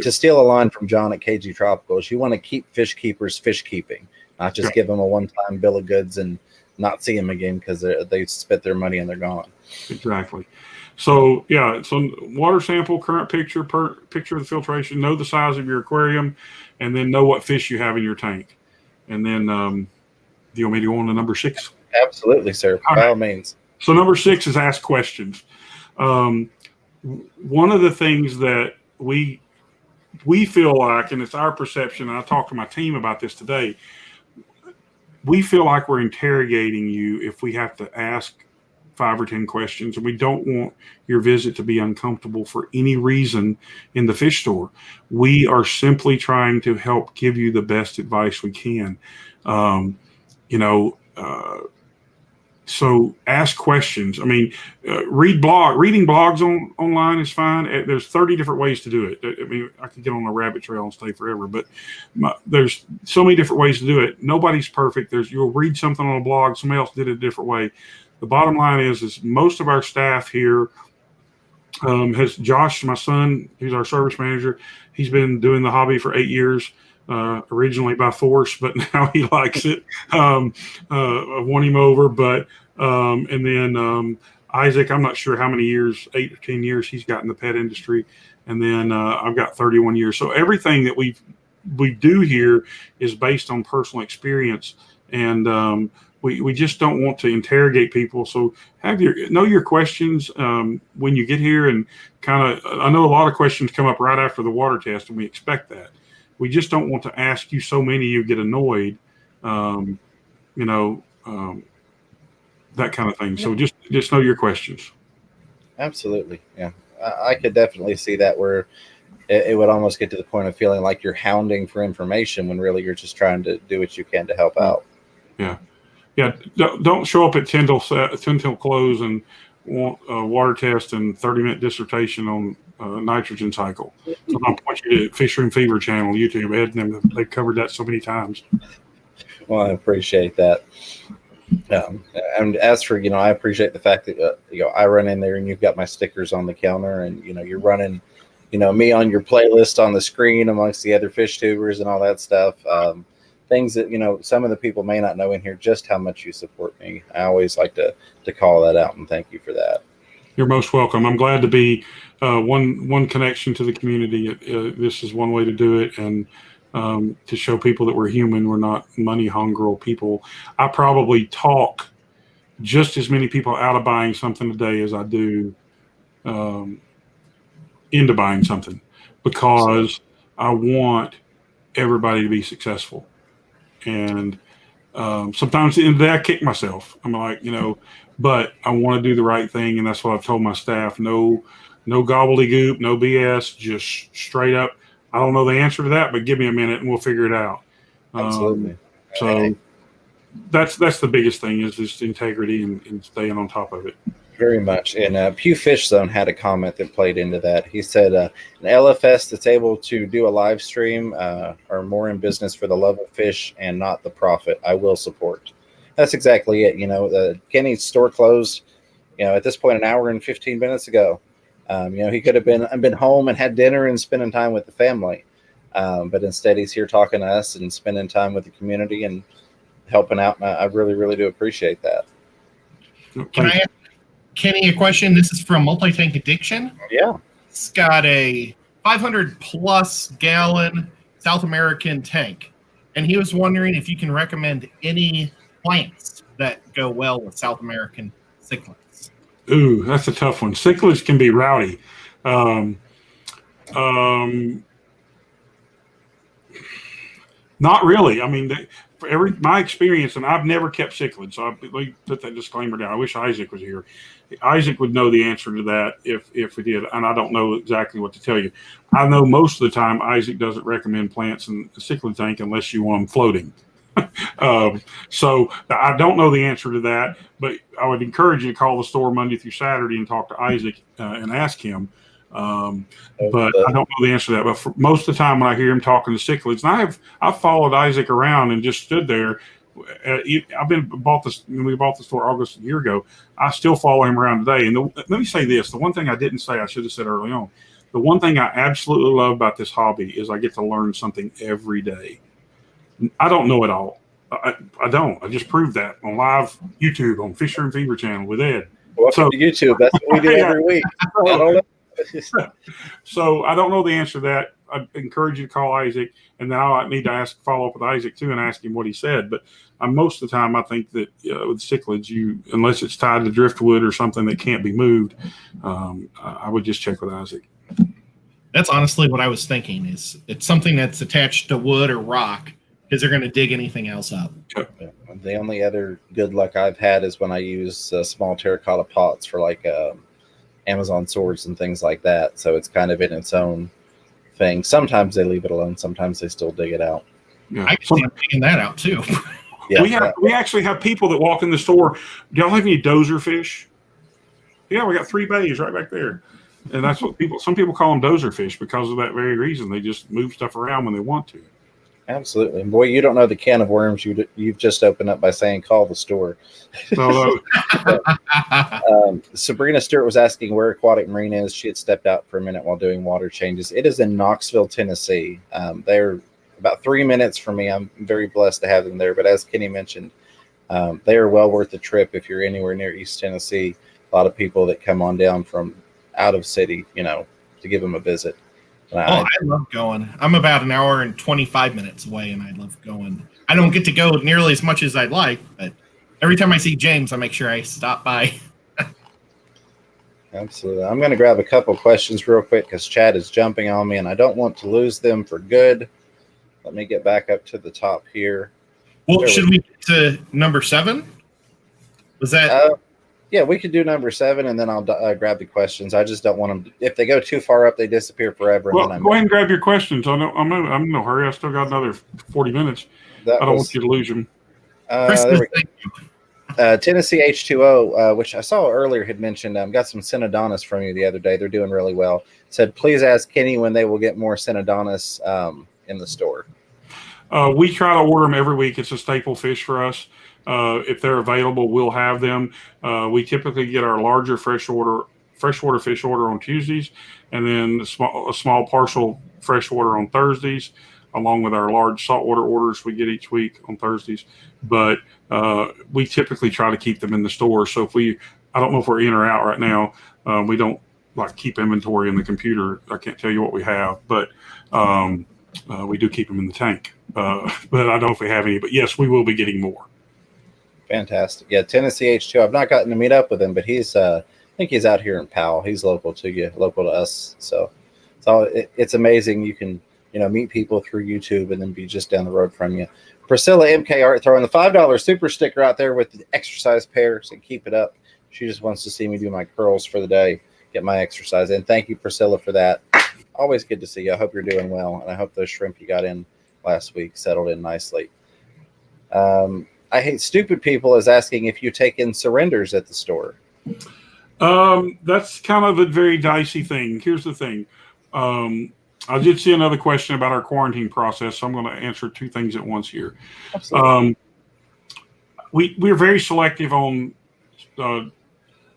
to steal a line from John at KG Tropicals, you want to keep fish keepers fish keeping, not just give them a one-time bill of goods and not see them again because they spent their money and they're gone. Exactly. So so water sample, current picture, picture of the filtration, know the size of your aquarium, and then know what fish you have in your tank. And then do you want me to go on to number 6? Absolutely, sir. By all means. So number 6 is ask questions. One of the things that we feel like, and it's our perception, and I talked to my team about this today, we feel like we're interrogating you if we have to ask 5 or 10 questions, and we don't want your visit to be uncomfortable for any reason in the fish store. We are simply trying to help give you the best advice we can. So ask questions. I mean, reading blogs online is fine. There's 30 different ways to do it. I mean, I could get on a rabbit trail and stay forever, but there's so many different ways to do it. Nobody's perfect. You'll read something on a blog, somebody else did it a different way. The bottom line is most of our staff here has Josh, my son, who's our service manager. He's been doing the hobby for 8 years. Originally by force, but now he likes it. I won him over, but and then Isaac, I'm not sure how many years, 8 or 10 years he's got in the pet industry, and then I've got 31 years. So everything that we do here is based on personal experience, and we just don't want to interrogate people. So know your questions when you get here, and I know a lot of questions come up right after the water test, and we expect that. We just don't want to ask you so many you get annoyed, that kind of thing. So just know your questions. Absolutely. Yeah. I could definitely see that, where it would almost get to the point of feeling like you're hounding for information when really you're just trying to do what you can to help out. Yeah. Yeah. Don't show up at 10 till close and want a water test and 30-minute dissertation on nitrogen cycle. So I'll point you to Fish Room Fever channel, YouTube. They've covered that so many times. Well, I appreciate that. And as for, I appreciate the fact that, I run in there and you've got my stickers on the counter, and, you're running, me on your playlist on the screen amongst the other fish tubers and all that stuff. Things that, some of the people may not know in here, just how much you support me. I always like to call that out, and thank you for that. You're most welcome. I'm glad to be one connection to the community. This is one way to do it, and to show people that we're human. We're not money-hungry people. I probably talk just as many people out of buying something today as I do into buying something, because I want everybody to be successful. And sometimes at the end of the day, I kick myself. I'm like, but I want to do the right thing, and that's what I've told my staff. No gobbledygook, no BS, just straight up. I don't know the answer to that, but give me a minute and we'll figure it out. Absolutely. So that's the biggest thing, is just integrity and staying on top of it. Very much. And Pew Fish Zone had a comment that played into that. He said, an LFS that's able to do a live stream are more in business for the love of fish and not the profit. I will support. That's exactly it. Kenny's store closed, at this point, an hour and 15 minutes ago. He could have been home and had dinner and spending time with the family. But instead he's here talking to us and spending time with the community and helping out. And I really, really do appreciate that. Can I ask Kenny a question? This is from Multi-Tank Addiction. Yeah. It's got a 500 plus gallon South American tank. And he was wondering if you can recommend any plants that go well with South American cichlids. Ooh, that's a tough one. Cichlids can be rowdy. Not really. I mean, my experience, and I've never kept cichlids, so let me put that disclaimer down. I wish Isaac was here. Isaac would know the answer to that if we did, and I don't know exactly what to tell you. I know most of the time Isaac doesn't recommend plants in the cichlid tank unless you want them floating. So I don't know the answer to that, but I would encourage you to call the store Monday through Saturday and talk to Isaac and ask him. But I don't know the answer to that. But for most of the time when I hear him talking to cichlids, and I've followed Isaac around and just stood there. When we bought the store August a year ago. I still follow him around today. And let me say this: the one thing I didn't say, I should have said early on. The one thing I absolutely love about this hobby is I get to learn something every day. I don't know it all. I don't. I just proved that on live YouTube on Fisher and Fever channel with Ed. Welcome to YouTube. That's what we do every week. So I don't know the answer to that. I encourage you to call Isaac, and then I need to follow up with Isaac too and ask him what he said. But most of the time, I think that with cichlids, unless it's tied to driftwood or something that can't be moved, I would just check with Isaac. That's honestly what I was thinking. Is it's something that's attached to wood or rock because they're going to dig anything else up. Yeah. The only other good luck I've had is when I use small terracotta pots for like Amazon swords and things like that. So it's kind of in its own thing. Sometimes they leave it alone. Sometimes they still dig it out. Yeah. I can see them digging that out too. Yeah, we actually have people that walk in the store. Do y'all have any dozer fish? Yeah, we got 3 bays right back there. And that's what some people call them dozer fish because of that very reason. They just move stuff around when they want to. Absolutely. Boy, you don't know the can of worms you've just opened up by saying call the store. No. Sabrina Stewart was asking where Aquatic Marine is. She had stepped out for a minute while doing water changes. It is in Knoxville, Tennessee. They're about 3 minutes from me. I'm very blessed to have them there. But as Kenny mentioned, they are well worth the trip if you're anywhere near East Tennessee. A lot of people that come on down from out of city, to give them a visit. I love going. I'm about an hour and 25 minutes away, and I love going. I don't get to go nearly as much as I'd like, but every time I see James, I make sure I stop by. Absolutely. I'm going to grab a couple questions real quick because Chad is jumping on me, and I don't want to lose them for good. Let me get back up to the top here. Well, should we get to number 7? Was that... Yeah, we could do number 7, and then I'll grab the questions. I just don't want them. If they go too far up, they disappear forever. Well, go ahead and grab your questions. I'm in no hurry. I still got another 40 minutes. I don't want you to lose them. There we go. Tennessee H2O, which I saw earlier, had mentioned. Got some Synodontis from you the other day. They're doing really well. Said, please ask Kenny when they will get more Synodontis in the store. We try to order them every week. It's a staple fish for us. If they're available, we'll have them. We typically get our larger freshwater fish order on Tuesdays, and then a small partial freshwater on Thursdays, along with our large saltwater orders we get each week on Thursdays. But we typically try to keep them in the store. So I don't know if we're in or out right now. We don't keep inventory in the computer. I can't tell you what we have, but we do keep them in the tank. But I don't know if we have any. But yes, we will be getting more. Fantastic. Yeah, Tennessee H2. I've not gotten to meet up with him, but he's I think he's out here in Powell. He's local to us. So it's amazing. You can, meet people through YouTube and then be just down the road from you. Priscilla MK Art throwing the $5 super sticker out there with the exercise pair, so keep it up. She just wants to see me do my curls for the day, get my exercise in. Thank you, Priscilla, for that. Always good to see you. I hope you're doing well, and I hope those shrimp you got in last week settled in nicely. I Hate Stupid People is asking if you take in surrenders at the store. That's kind of a very dicey thing. Here's the thing. I did see another question about our quarantine process, so I'm going to answer 2 things at once here. Absolutely. we're very selective on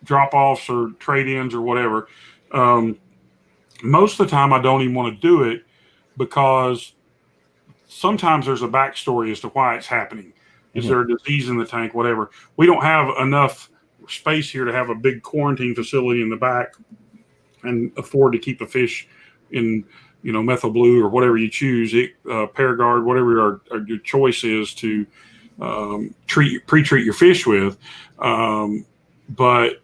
drop-offs or trade-ins or whatever. Most of the time, I don't even want to do it because sometimes there's a backstory as to why it's happening. Is there a disease in the tank, whatever? We don't have enough space here to have a big quarantine facility in the back and afford to keep a fish in, methyl blue or whatever you choose, Paragard, whatever your choice is to pre-treat your fish with. But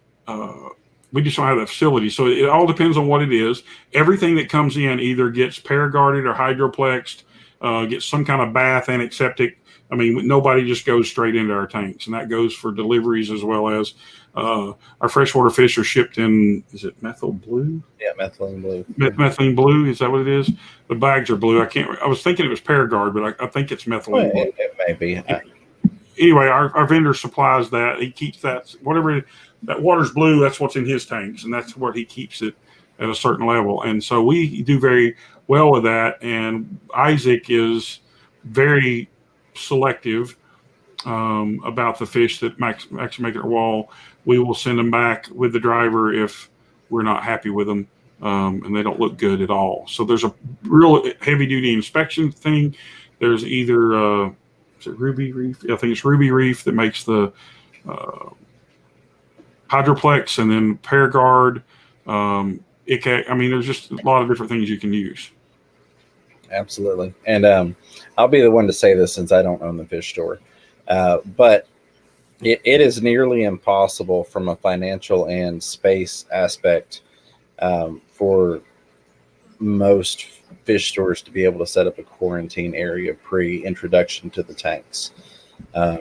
we just don't have that facility. So it all depends on what it is. Everything that comes in either gets Paragarded or hydroplexed, gets some kind of bath, antiseptic. I mean, nobody just goes straight into our tanks, and that goes for deliveries as well as our freshwater fish are shipped in, is it methyl blue? Yeah, methylene blue. Methylene blue, is that what it is? The bags are blue. I was thinking it was Paragard, but I think it's methylene blue. It may be. Anyway, our vendor supplies that. He keeps that, whatever, that water's blue, that's what's in his tanks, and that's where he keeps it at a certain level. And so we do very well with that, and Isaac is very selective about the fish that actually make our wall. We will send them back with the driver if we're not happy with them and they don't look good at all. So there's a real heavy duty inspection thing. There's either is it Ruby Reef? I think it's Ruby Reef that makes the Hydroplex, and then Paragard. There's just a lot of different things you can use. Absolutely. And I'll be the one to say this since I don't own the fish store. But it is nearly impossible from a financial and space aspect for most fish stores to be able to set up a quarantine area pre-introduction to the tanks.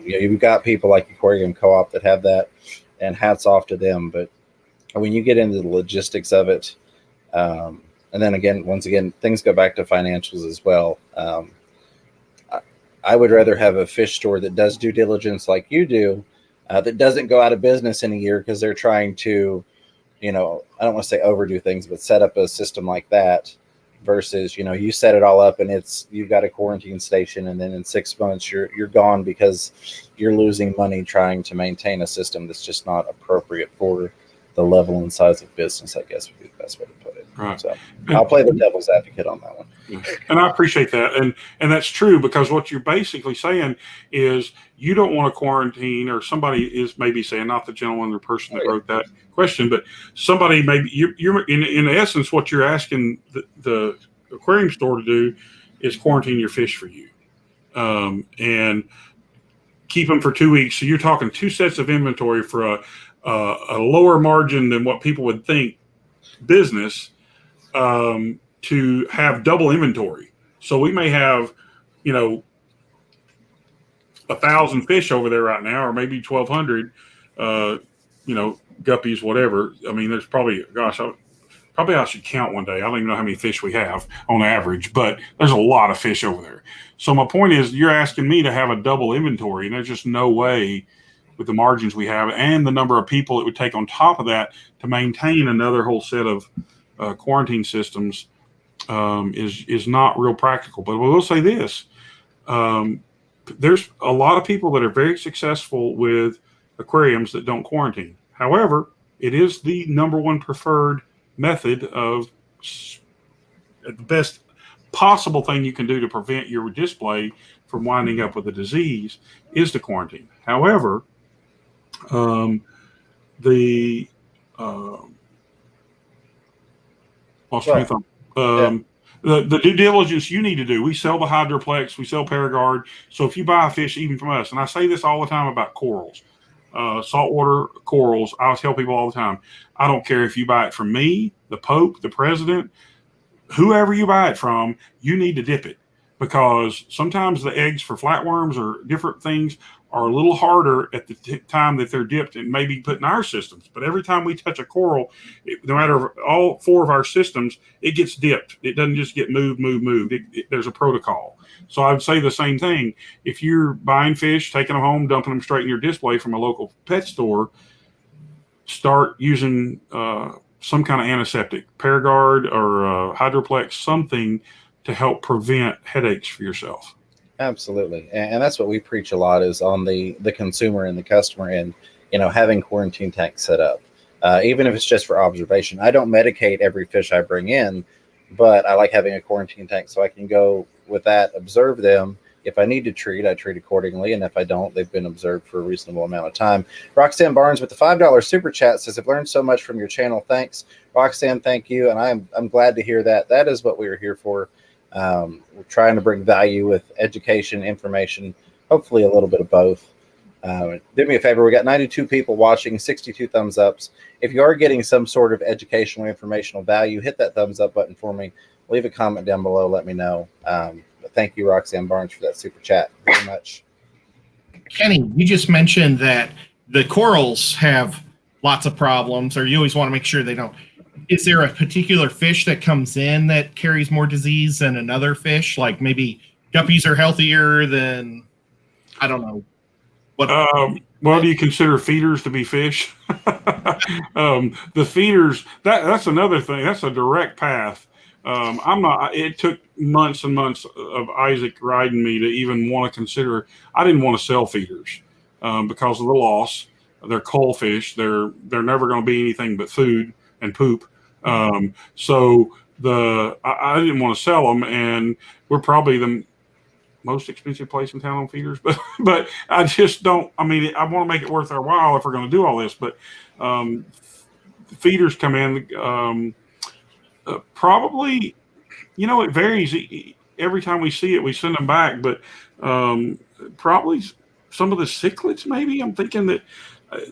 You've got people like Aquarium Co-op that have that, and hats off to them. But when you get into the logistics of it, and then once again, things go back to financials as well. I would rather have a fish store that does due diligence like you do, that doesn't go out of business in a year because they're trying to, I don't want to say overdo things, but set up a system like that versus, you set it all up and you've got a quarantine station, and then in 6 months you're gone because you're losing money trying to maintain a system that's just not appropriate for the level and size of business, I guess would be the best way to put it. Right. So I'll play the devil's advocate on that one. And I appreciate that. And that's true, because what you're basically saying is you don't want to quarantine, or somebody is maybe saying, not the gentleman or person that wrote that question, but somebody maybe you're in essence, what you're asking the aquarium store to do is quarantine your fish for you, and keep them for 2 weeks. So you're talking 2 sets of inventory for a lower margin than what people would think business, to have double inventory. So we may have, 1,000 fish over there right now, or maybe 1,200, guppies, whatever. I mean, there's probably, I should count one day. I don't even know how many fish we have on average, but there's a lot of fish over there. So my point is, you're asking me to have a double inventory, and there's just no way with the margins we have and the number of people it would take on top of that to maintain another whole set of quarantine systems is not real practical. But we will say this, there's a lot of people that are very successful with aquariums that don't quarantine. However, it is the number one preferred method of the best possible thing you can do to prevent your display from winding up with a disease is to quarantine. However, the due diligence you need to do. We sell the Hydroplex, we sell Paragard. So if you buy a fish even from us, and I say this all the time about corals, saltwater corals, I tell people all the time, I don't care if you buy it from me, the Pope, the president, whoever you buy it from, you need to dip it, because sometimes the eggs for flatworms or different things are a little harder at the time that they're dipped and maybe put in our systems. But every time we touch a coral, no matter all 4 of our systems, it gets dipped. It doesn't just get moved. There's a protocol. So I would say the same thing. If you're buying fish, taking them home, dumping them straight in your display from a local pet store, start using some kind of antiseptic, Paragard or Hydroplex, something to help prevent headaches for yourself. Absolutely. And that's what we preach a lot is on the consumer and the customer end, having quarantine tanks set up, even if it's just for observation. I don't medicate every fish I bring in, but I like having a quarantine tank so I can go with that, observe them. If I need to treat, I treat accordingly. And if I don't, they've been observed for a reasonable amount of time. Roxanne Barnes with the $5 super chat says, I've learned so much from your channel. Thanks. Roxanne, thank you. And I'm glad to hear that. That is what we are here for. We're trying to bring value with education, information, hopefully a little bit of both. Do me a favor. We got 92 people watching, 62 thumbs ups. If you are getting some sort of educational, informational value, hit that thumbs up button for me. Leave a comment down below. Let me know. But thank you, Roxanne Barnes, for that super chat very much. Kenny, you just mentioned that the corals have lots of problems, or you always want to make sure they don't. Is there a particular fish that comes in that carries more disease than another fish? Like maybe guppies are healthier than, I don't know. What? Well, do you consider feeders to be fish? The feeders, that's another thing. That's a direct path. I'm not. It took months and months of Isaac riding me to even want to consider. I didn't want to sell feeders because of the loss. They're coal fish. They're never going to be anything but food and poop. So I didn't want to sell them, and we're probably the most expensive place in town on feeders. But I just don't. I mean, I want to make it worth our while if we're going to do all this. But feeders come in. Probably, it varies. Every time we see it, we send them back. But probably some of the cichlids, maybe. I'm thinking that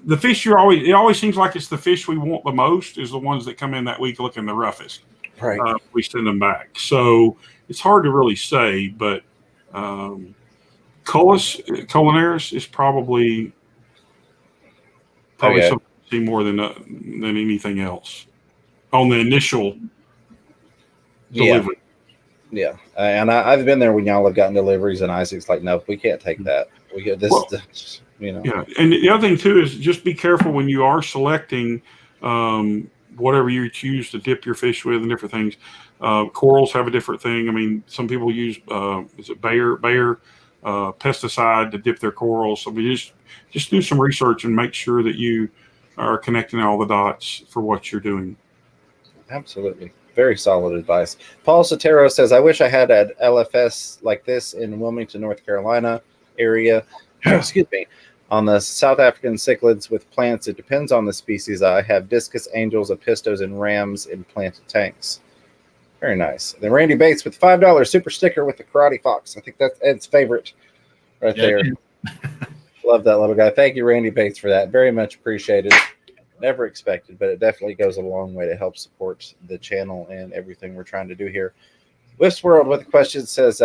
the fish it always seems like it's the fish we want the most is the ones that come in that week looking the roughest. Right. We send them back. So it's hard to really say, but Culinaris is probably Okay. something to see more than anything else on the initial delivery. Yeah. And I've been there when y'all have gotten deliveries, and Isaac's like, no, we can't take that. We get this. Well, Yeah, and the other thing too is just be careful when you are selecting whatever you choose to dip your fish with and different things. Corals have a different thing. I mean, some people use is it Bayer pesticide to dip their corals. So we just do some research and make sure that you are connecting all the dots for what you're doing. Absolutely. Very solid advice. Paul Sotero says, I wish I had an LFS like this in Wilmington, North Carolina area. Excuse me. On the South African cichlids with plants, it depends on the species. I have discus angels, apistos, and rams in planted tanks. Very nice. Then Randy Bates with $5 super sticker with the karate fox. I think that's Ed's favorite right there. Love that little guy. Thank you, Randy Bates, for that. Very much appreciated. Never expected, but it definitely goes a long way to help support the channel and everything we're trying to do here. Whiff's World with a question says,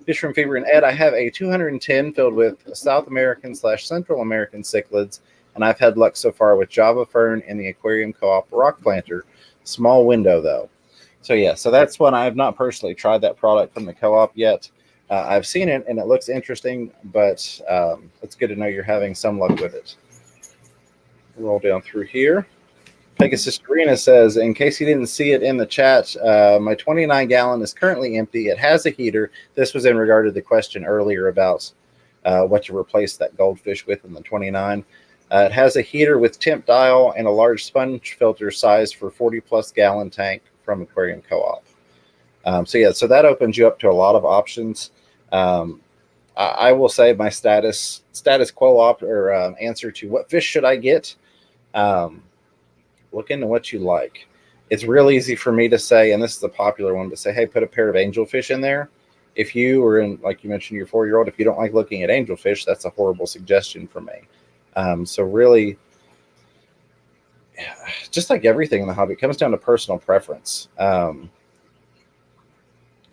Fish from Fever and Ed, I have a 210 filled with South American / Central American cichlids, and I've had luck so far with Java Fern and the Aquarium Co-op Rock Planter. Small window, though. So that's one. I have not personally tried that product from the co-op yet. I've seen it, and it looks interesting, but it's good to know you're having some luck with it. Roll down through here. Pegasus Karina says, in case you didn't see it in the chat, my 29-gallon is currently empty. It has a heater. This was in regard to the question earlier about what to replace that goldfish with in the 29. It has a heater with temp dial and a large sponge filter size for 40-plus gallon tank from Aquarium Co-op. So that opens you up to a lot of options. I will say my status quo answer to what fish should I get. Look into what you like. It's real easy for me to say, and this is a popular one, to say, hey, put a pair of angelfish in there. If you are in, like you mentioned, your 4-year-old, if you don't like looking at angelfish, that's a horrible suggestion for me. So really, just like everything in the hobby, it comes down to personal preference.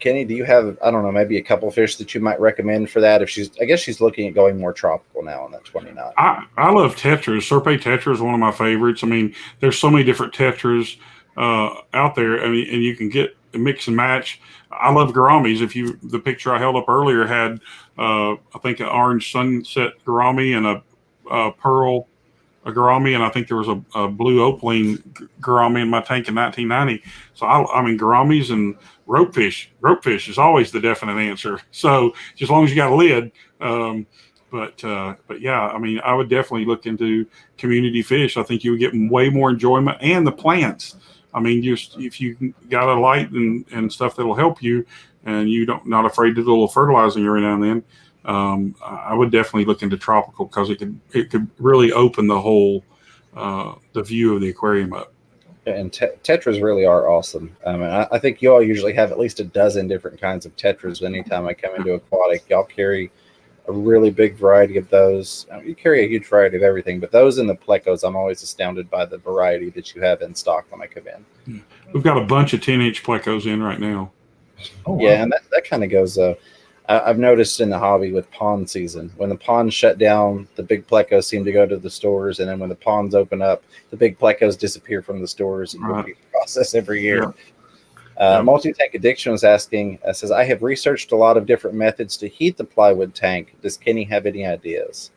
Kenny, do you have, I don't know, maybe a couple fish that you might recommend for that? I guess she's looking at going more tropical now on that 29. I love tetras. Serpe tetra is one of my favorites. I mean, there's so many different tetras out there. I mean, and you can get a mix and match. I love gouramis. The picture I held up earlier had, I think, an orange sunset gourami and a pearl gourami, and I think there was a blue opaline gourami in my tank in 1990. So I mean, gouramis and ropefish. Ropefish is always the definite answer. So just as long as you got a lid. But yeah, I mean, I would definitely look into community fish. I think you would get way more enjoyment, and the plants. I mean, just if you got a light and stuff that'll help you, and you not afraid to do a little fertilizing every now and then. I would definitely look into tropical, because it could really open the whole the view of the aquarium up. And tetras really are awesome. I think you all usually have at least a dozen different kinds of tetras. Anytime I come into aquatic, y'all carry a really big variety of those. You carry a huge variety of everything, but those and the plecos, I'm always astounded by the variety that you have in stock when I come in. We've got a bunch of 10-inch plecos in right now. Oh, wow. Yeah, and that kind of goes. I've noticed in the hobby with pond season, when the ponds shut down, the big plecos seem to go to the stores, and then when the ponds open up, the big plecos disappear from the stores, and repeat the process every year. Yeah. Multi-Tank Addiction was asking, says, I have researched a lot of different methods to heat the plywood tank. Does Kenny have any ideas?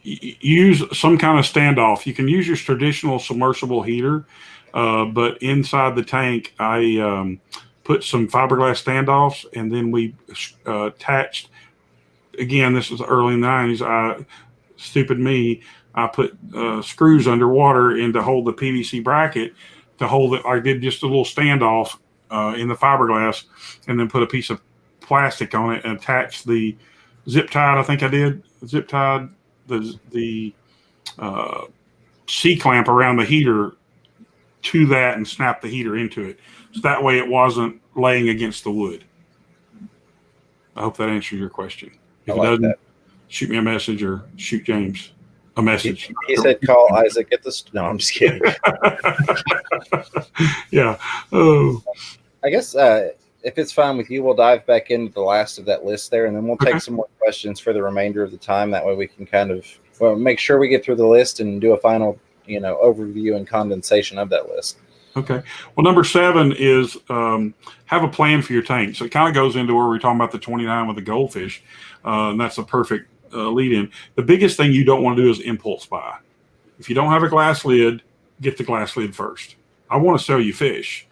Use some kind of standoff. You can use your traditional submersible heater, but inside the tank, I put some fiberglass standoffs, and then we attached, again, this was early 90s, stupid me, I put screws underwater in to hold the PVC bracket, to hold it. I did just a little standoff in the fiberglass, and then put a piece of plastic on it and attached the zip tied. I think I did zip tied the C-clamp around the heater to that, and snap the heater into it. So that way it wasn't laying against the wood. I hope that answers your question. If it doesn't, shoot me a message, or shoot James a message. He said, call Isaac at the... No, I'm just kidding. Yeah. Oh. I guess if it's fine with you, we'll dive back into the last of that list there, and then we'll take some more questions for the remainder of the time. That way we can kind of make sure we get through the list and do a final, overview and condensation of that list. Okay. Well, number 7 is have a plan for your tank. So it kind of goes into where we're talking about the 29 with the goldfish. And that's a perfect lead in. The biggest thing you don't want to do is impulse buy. If you don't have a glass lid, get the glass lid first. I want to sell you fish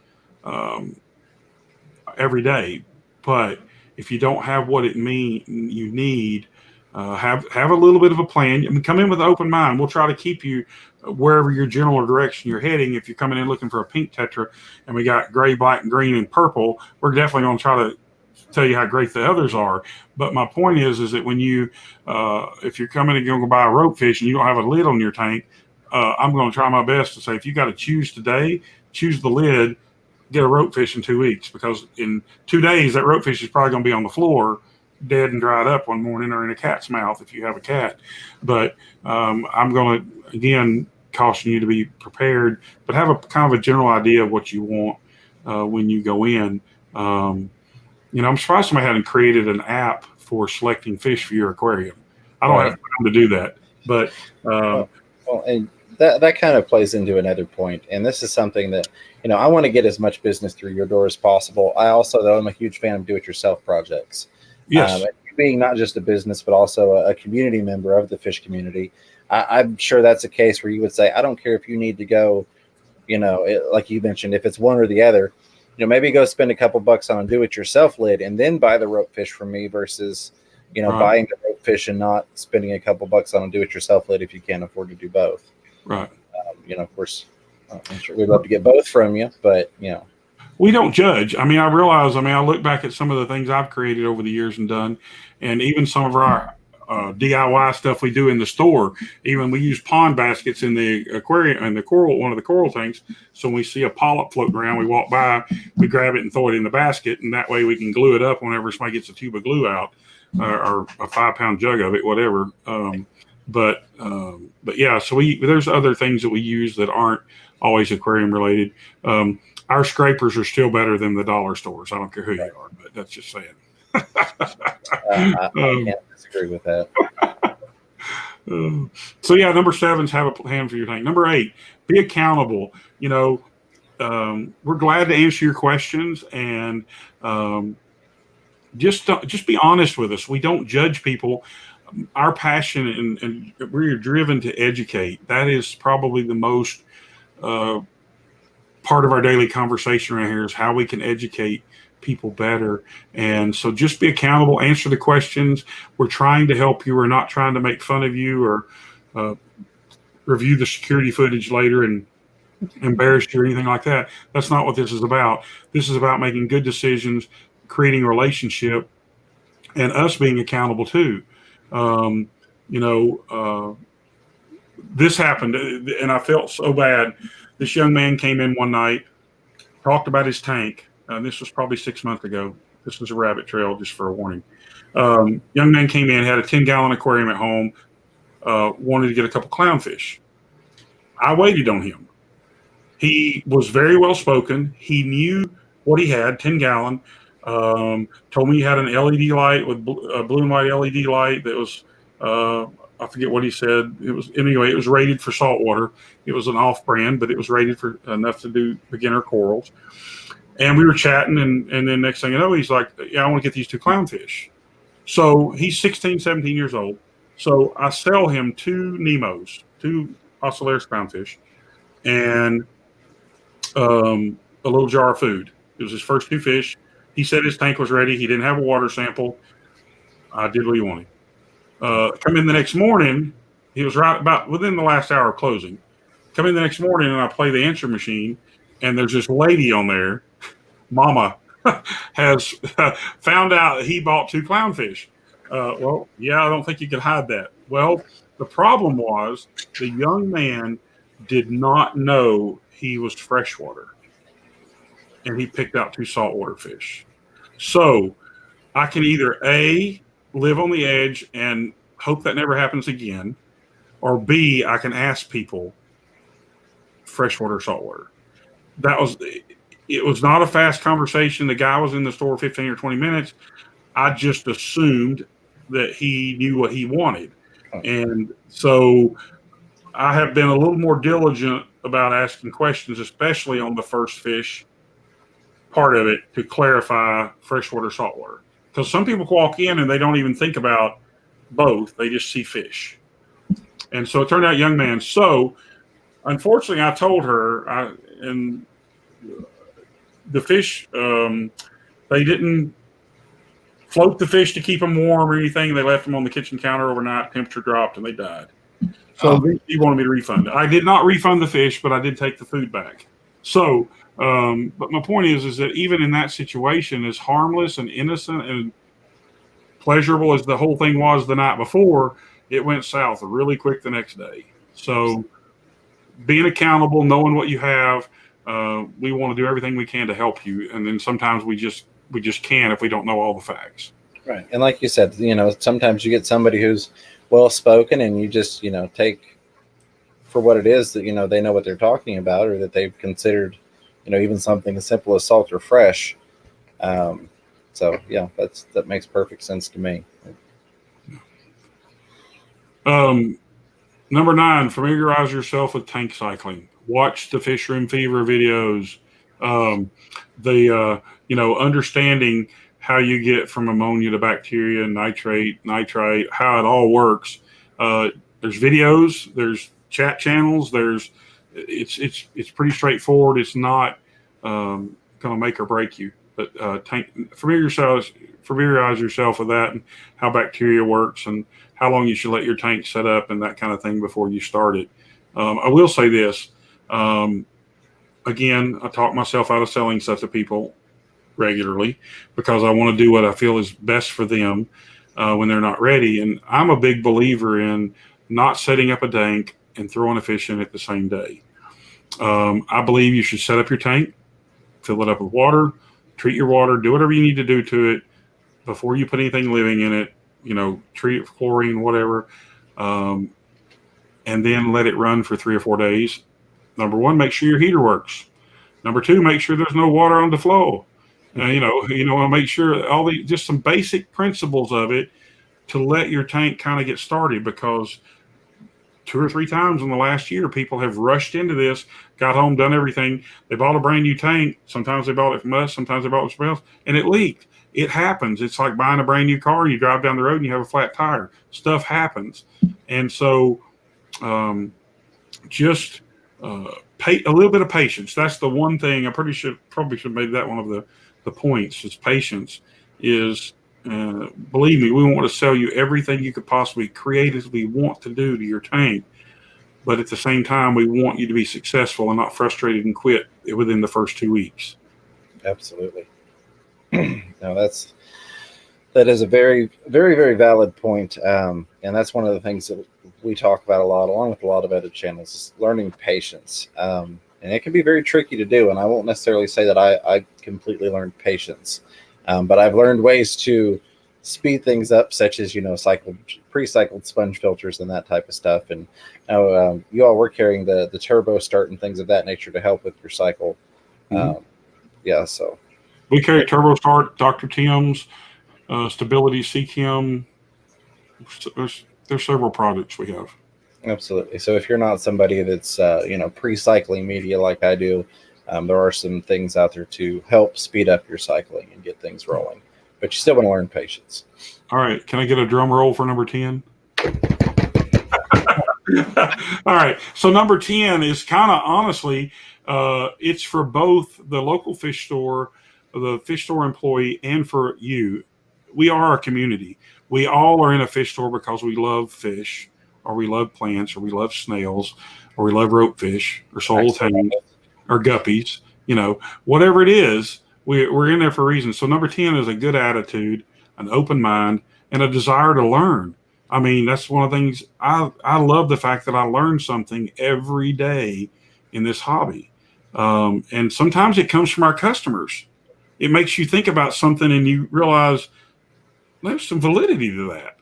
every day, but if you don't have what you need, have a little bit of a plan. I mean, come in with an open mind. We'll try to keep you wherever your general direction you're heading. If you're coming in looking for a pink tetra, and we got gray, black, and green, and purple, we're definitely going to try to tell you how great the others are. But my point is that when you, if you're coming and going to buy a ropefish and you don't have a lid on your tank, I'm going to try my best to say, if you got to choose today, choose the lid, get a ropefish in 2 weeks, because in 2 days that ropefish is probably going to be on the floor, dead and dried up one morning, or in a cat's mouth if you have a cat. But I'm going to, again, caution you to be prepared, but have a kind of a general idea of what you want when you go in. I'm surprised somebody hadn't created an app for selecting fish for your aquarium. I don't have time to do that, but and that kind of plays into another point. And this is something that, I want to get as much business through your door as possible. I also, though, I'm a huge fan of do-it-yourself projects. Yes. Being not just a business, but also a community member of the fish community, I'm sure that's a case where you would say, I don't care if you need to go, like you mentioned, if it's one or the other, maybe go spend a couple bucks on a do-it-yourself lid and then buy the ropefish from me versus, buying the ropefish and not spending a couple bucks on a do-it-yourself lid if you can't afford to do both. Right. Of course, I'm sure we'd love to get both from you, but, we don't judge. I mean, I look back at some of the things I've created over the years and done, and even some of our DIY stuff we do in the store. Even we use pond baskets in the aquarium and one of the coral tanks. So when we see a polyp floating around, we walk by, we grab it and throw it in the basket, and that way we can glue it up whenever somebody gets a tube of glue out, or a 5-pound jug of it, whatever. But yeah, so there's other things that we use that aren't always aquarium related. Our scrapers are still better than the dollar stores. I don't care who you are, but that's just saying. I can't disagree with that. So yeah, number 7 is have a plan for your tank. Number 8, be accountable. We're glad to answer your questions, and just be honest with us. We don't judge people. our passion and we're driven to educate. That is probably the most part of our daily conversation right here is how we can educate people better. And so just be accountable, answer the questions. We're trying to help you. We're not trying to make fun of you or review the security footage later and embarrass you or anything like that. That's not what this is about. This is about making good decisions, creating a relationship, and us being accountable too. This happened and I felt so bad. This young man came in one night, talked about his tank. This was probably 6 months ago. This was a rabbit trail, just for a warning. Young man came in, had a 10-gallon aquarium at home, wanted to get a couple clownfish. I waited on him. He was very well spoken. He knew what he had, 10-gallon. Told me he had an LED light with blue and white LED light that was, I forget what he said. It was rated for saltwater. It was an off-brand, but it was rated for enough to do beginner corals. And we were chatting, and then next thing you know, he's like, yeah, I want to get these 2 clownfish. So he's 16, 17 years old. So I sell him 2 Nemos, 2 Ocellaris clownfish, and a little jar of food. It was his first 2 fish. He said his tank was ready. He didn't have a water sample. I did what he wanted. Come in the next morning. He was right about within the last hour of closing. Come in the next morning, and I play the answer machine, and there's this lady on there. Mama has found out that he bought 2 clownfish. Well, yeah, I don't think you could hide that. Well, the problem was the young man did not know he was freshwater, and he picked out 2 saltwater fish. So I can either A, live on the edge and hope that never happens again, or B, I can ask people freshwater, saltwater. It was not a fast conversation. The guy was in the store 15 or 20 minutes. I just assumed that he knew what he wanted. And so I have been a little more diligent about asking questions, especially on the first fish part of it, to clarify freshwater, saltwater. Because some people walk in and they don't even think about both. They just see fish. And so it turned out young man. So unfortunately, I told her, and the fish, they didn't float the fish to keep them warm or anything. They left them on the kitchen counter overnight. Temperature dropped and they died. So he wanted me to refund it. I did not refund the fish, but I did take the food back. So, but my point is that even in that situation, as harmless and innocent and pleasurable as the whole thing was the night before, it went south really quick the next day. So being accountable, knowing what you have, we want to do everything we can to help you. And then sometimes we just can't if we don't know all the facts. Right. And like you said, sometimes you get somebody who's well-spoken and you just, take for what it is that, they know what they're talking about, or that they've considered, even something as simple as salt or fresh. So yeah, that makes perfect sense to me. Number 9, familiarize yourself with tank cycling. Watch the Fish Room Fever videos. Understanding how you get from ammonia to bacteria, nitrate, nitrite, how it all works. There's videos, there's chat channels, it's pretty straightforward. It's not going to make or break you. But familiarize yourself with that and how bacteria works and how long you should let your tank set up and that kind of thing before you start it. I will say this. Again, I talk myself out of selling stuff to people regularly because I want to do what I feel is best for them when they're not ready. And I'm a big believer in not setting up a tank and throwing a fish in it the same day. I believe you should set up your tank, fill it up with water, treat your water, do whatever you need to do to it before you put anything living in it, treat it with chlorine, whatever, and then let it run for 3 or 4 days. Number 1, make sure your heater works. Number 2, make sure there's no water on the flow. Make sure just some basic principles of it to let your tank kind of get started, because 2 or 3 times in the last year, people have rushed into this, got home, done everything. They bought a brand new tank. Sometimes they bought it from us. Sometimes they bought it from somebody else, and it leaked. It happens. It's like buying a brand new car. You drive down the road and you have a flat tire. Stuff happens. And so just pay a little bit of patience. That's the one thing I probably should have made that one of the points is patience is, believe me, we want to sell you everything you could possibly creatively want to do to your tank. But at the same time, we want you to be successful and not frustrated and quit within the first 2 weeks. Absolutely. No, that is a very, very, very valid point. And that's one of the things that we talk about a lot, along with a lot of other channels, is learning patience. And it can be very tricky to do. And I won't necessarily say that I completely learned patience, but I've learned ways to speed things up, such as, pre-cycled sponge filters and that type of stuff. And you all were carrying the turbo start and things of that nature to help with your cycle. So we carry Turbo Start, Dr. Tim's, Stability, CChem. There's several products we have. Absolutely. So if you're not somebody that's pre-cycling media like I do, there are some things out there to help speed up your cycling and get things rolling. But you still want to learn patience. All right. Can I get a drum roll for number 10? All right. So number 10 is kind of honestly, it's for both the local fish store, the fish store employee, and for you. We are a community. We all are in a fish store because we love fish, or we love plants, or we love snails, or we love rope fish, or soul tangs, or guppies. Whatever it is, we're in there for a reason. So number 10 is a good attitude, an open mind, and a desire to learn. I mean, that's one of the things I love, the fact that I learn something every day in this hobby. And sometimes it comes from our customers. It makes you think about something and you realize there's some validity to that,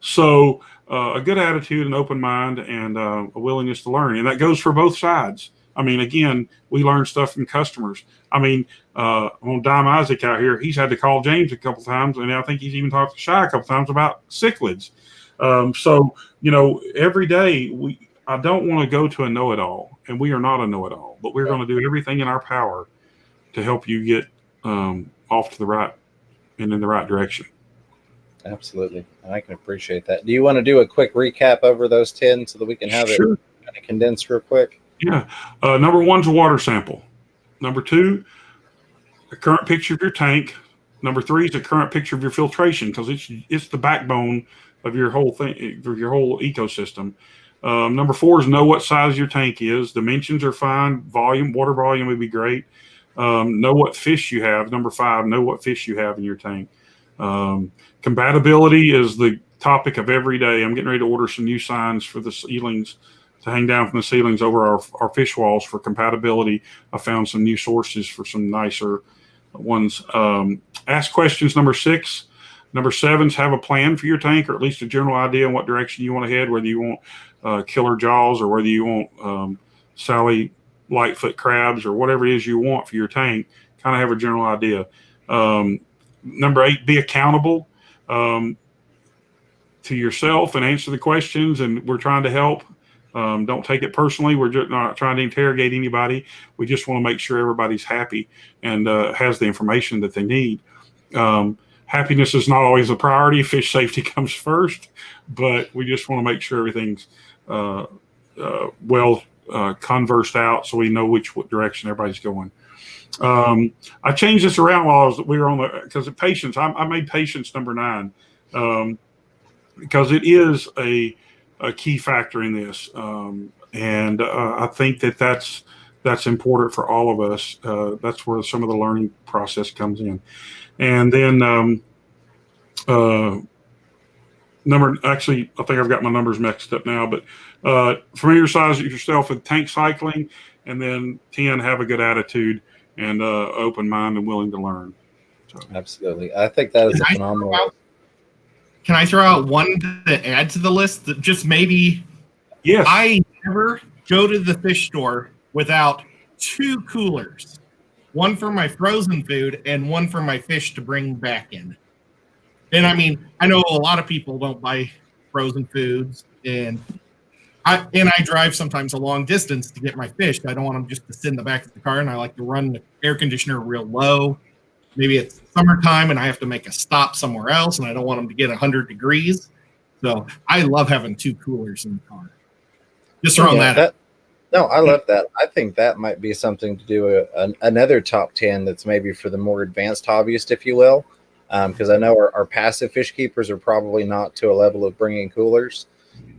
So a good attitude, an open mind, and a willingness to learn. And that goes for both sides. I mean, again, we learn stuff from customers. I mean, on Dime Isaac out here, he's had to call James a couple times, and I think he's even talked to Shy a couple times about cichlids. So, every day I don't want to go to a know-it-all, and we are not a know-it-all, but we're going to do everything in our power to help you get off to the right and in the right direction. Absolutely. I can appreciate that. Do you want to do a quick recap over those 10 so that we can have it kind of condensed real quick? Yeah. Number 1's a water sample. Number 2, a current picture of your tank. Number 3 is a current picture of your filtration, because it's the backbone of your whole thing, of your whole ecosystem. Number 4 is know what size your tank is. Dimensions are fine. Water volume would be great. Know what fish you have. Number 5, know what fish you have in your tank. Compatibility is the topic of every day. I'm getting ready to order some new signs for the ceilings to hang down from the ceilings over our fish walls for compatibility. I found some new sources for some nicer ones. Ask questions, number 6. Number 7 is have a plan for your tank, or at least a general idea on what direction you want to head, whether you want killer jaws or whether you want Sally Lightfoot crabs or whatever it is you want for your tank. Kind of have a general idea. Number 8, be accountable to yourself and answer the questions, and we're trying to help. Don't take it personally. We're just not trying to interrogate anybody. We just want to make sure everybody's happy and has the information that they need. Happiness is not always a priority. Fish safety comes first, but we just want to make sure everything's well conversed out so we know what direction everybody's going. I changed this around while we were on because of patience. I made patience number 9 because it is a key factor in this. And I think that's important for all of us. That's where some of the learning process comes in. And then actually, I think I've got my numbers mixed up now, but familiarize yourself with tank cycling, and then 10, have a good attitude and open mind and willing to learn. So. Absolutely. I think that is a phenomenal. Can I throw out one to add to the list that just maybe? Yes. I never go to the fish store without 2 coolers, one for my frozen food and one for my fish to bring back in. And I mean, I know a lot of people don't buy frozen foods, and I drive sometimes a long distance to get my fish. I don't want them just to sit in the back of the car, and I like to run the air conditioner real low. Maybe it's summertime and I have to make a stop somewhere else, and I don't want them to get 100 degrees. So I love having 2 coolers in the car. Just throwing that. No, I love that. I think that might be something to do another top 10 that's maybe for the more advanced hobbyist, if you will, because I know our passive fish keepers are probably not to a level of bringing coolers.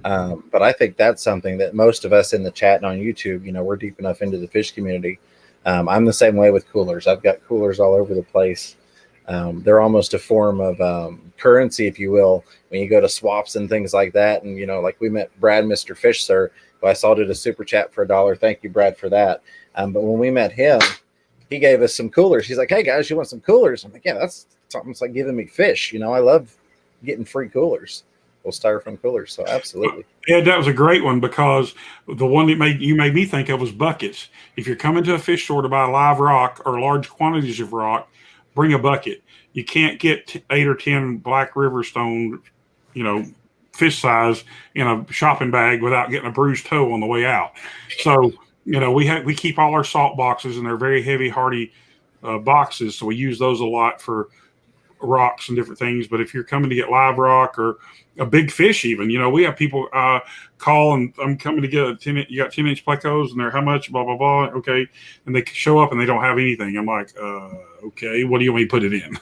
But I think that's something that most of us in the chat and on YouTube, we're deep enough into the fish community. I'm the same way with coolers. I've got coolers all over the place. They're almost a form of currency, if you will, when you go to swaps and things like that. And, like we met Brad, Mr. Fish Sir, who I saw did a super chat for $1. Thank you, Brad, for that. But when we met him, he gave us some coolers. He's like, hey, guys, you want some coolers? I'm like, yeah, that's almost like giving me fish. I love getting free coolers. Well, styrofoam coolers. So absolutely. Ed, that was a great one, because the one that you made me think of was buckets. If you're coming to a fish store to buy live rock or large quantities of rock, bring a bucket. You can't get 8 or 10 black river stone, fish size in a shopping bag without getting a bruised toe on the way out. So, we keep all our salt boxes, and they're very heavy, hardy boxes. So we use those a lot for rocks and different things. But if you're coming to get live rock or a big fish, even, we have people call and I'm coming to get you got 10-inch plecos, and they're how much, blah, blah, blah. Okay. And they show up and they don't have anything. I'm like, okay, what do you want me to put it in?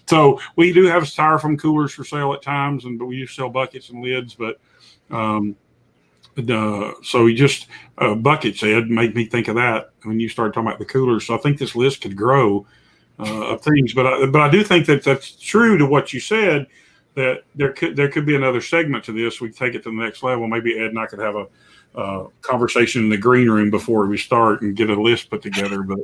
So we do have styrofoam coolers for sale at times, but we do sell buckets and lids, but so you just buckets, Ed, made me think of that when you started talking about the coolers. So I think this list could grow of things, but I do think that that's true to what you said, that there could be another segment to this. We take it to the next level. Maybe Ed and I could have a conversation in the green room before we start and get a list put together. But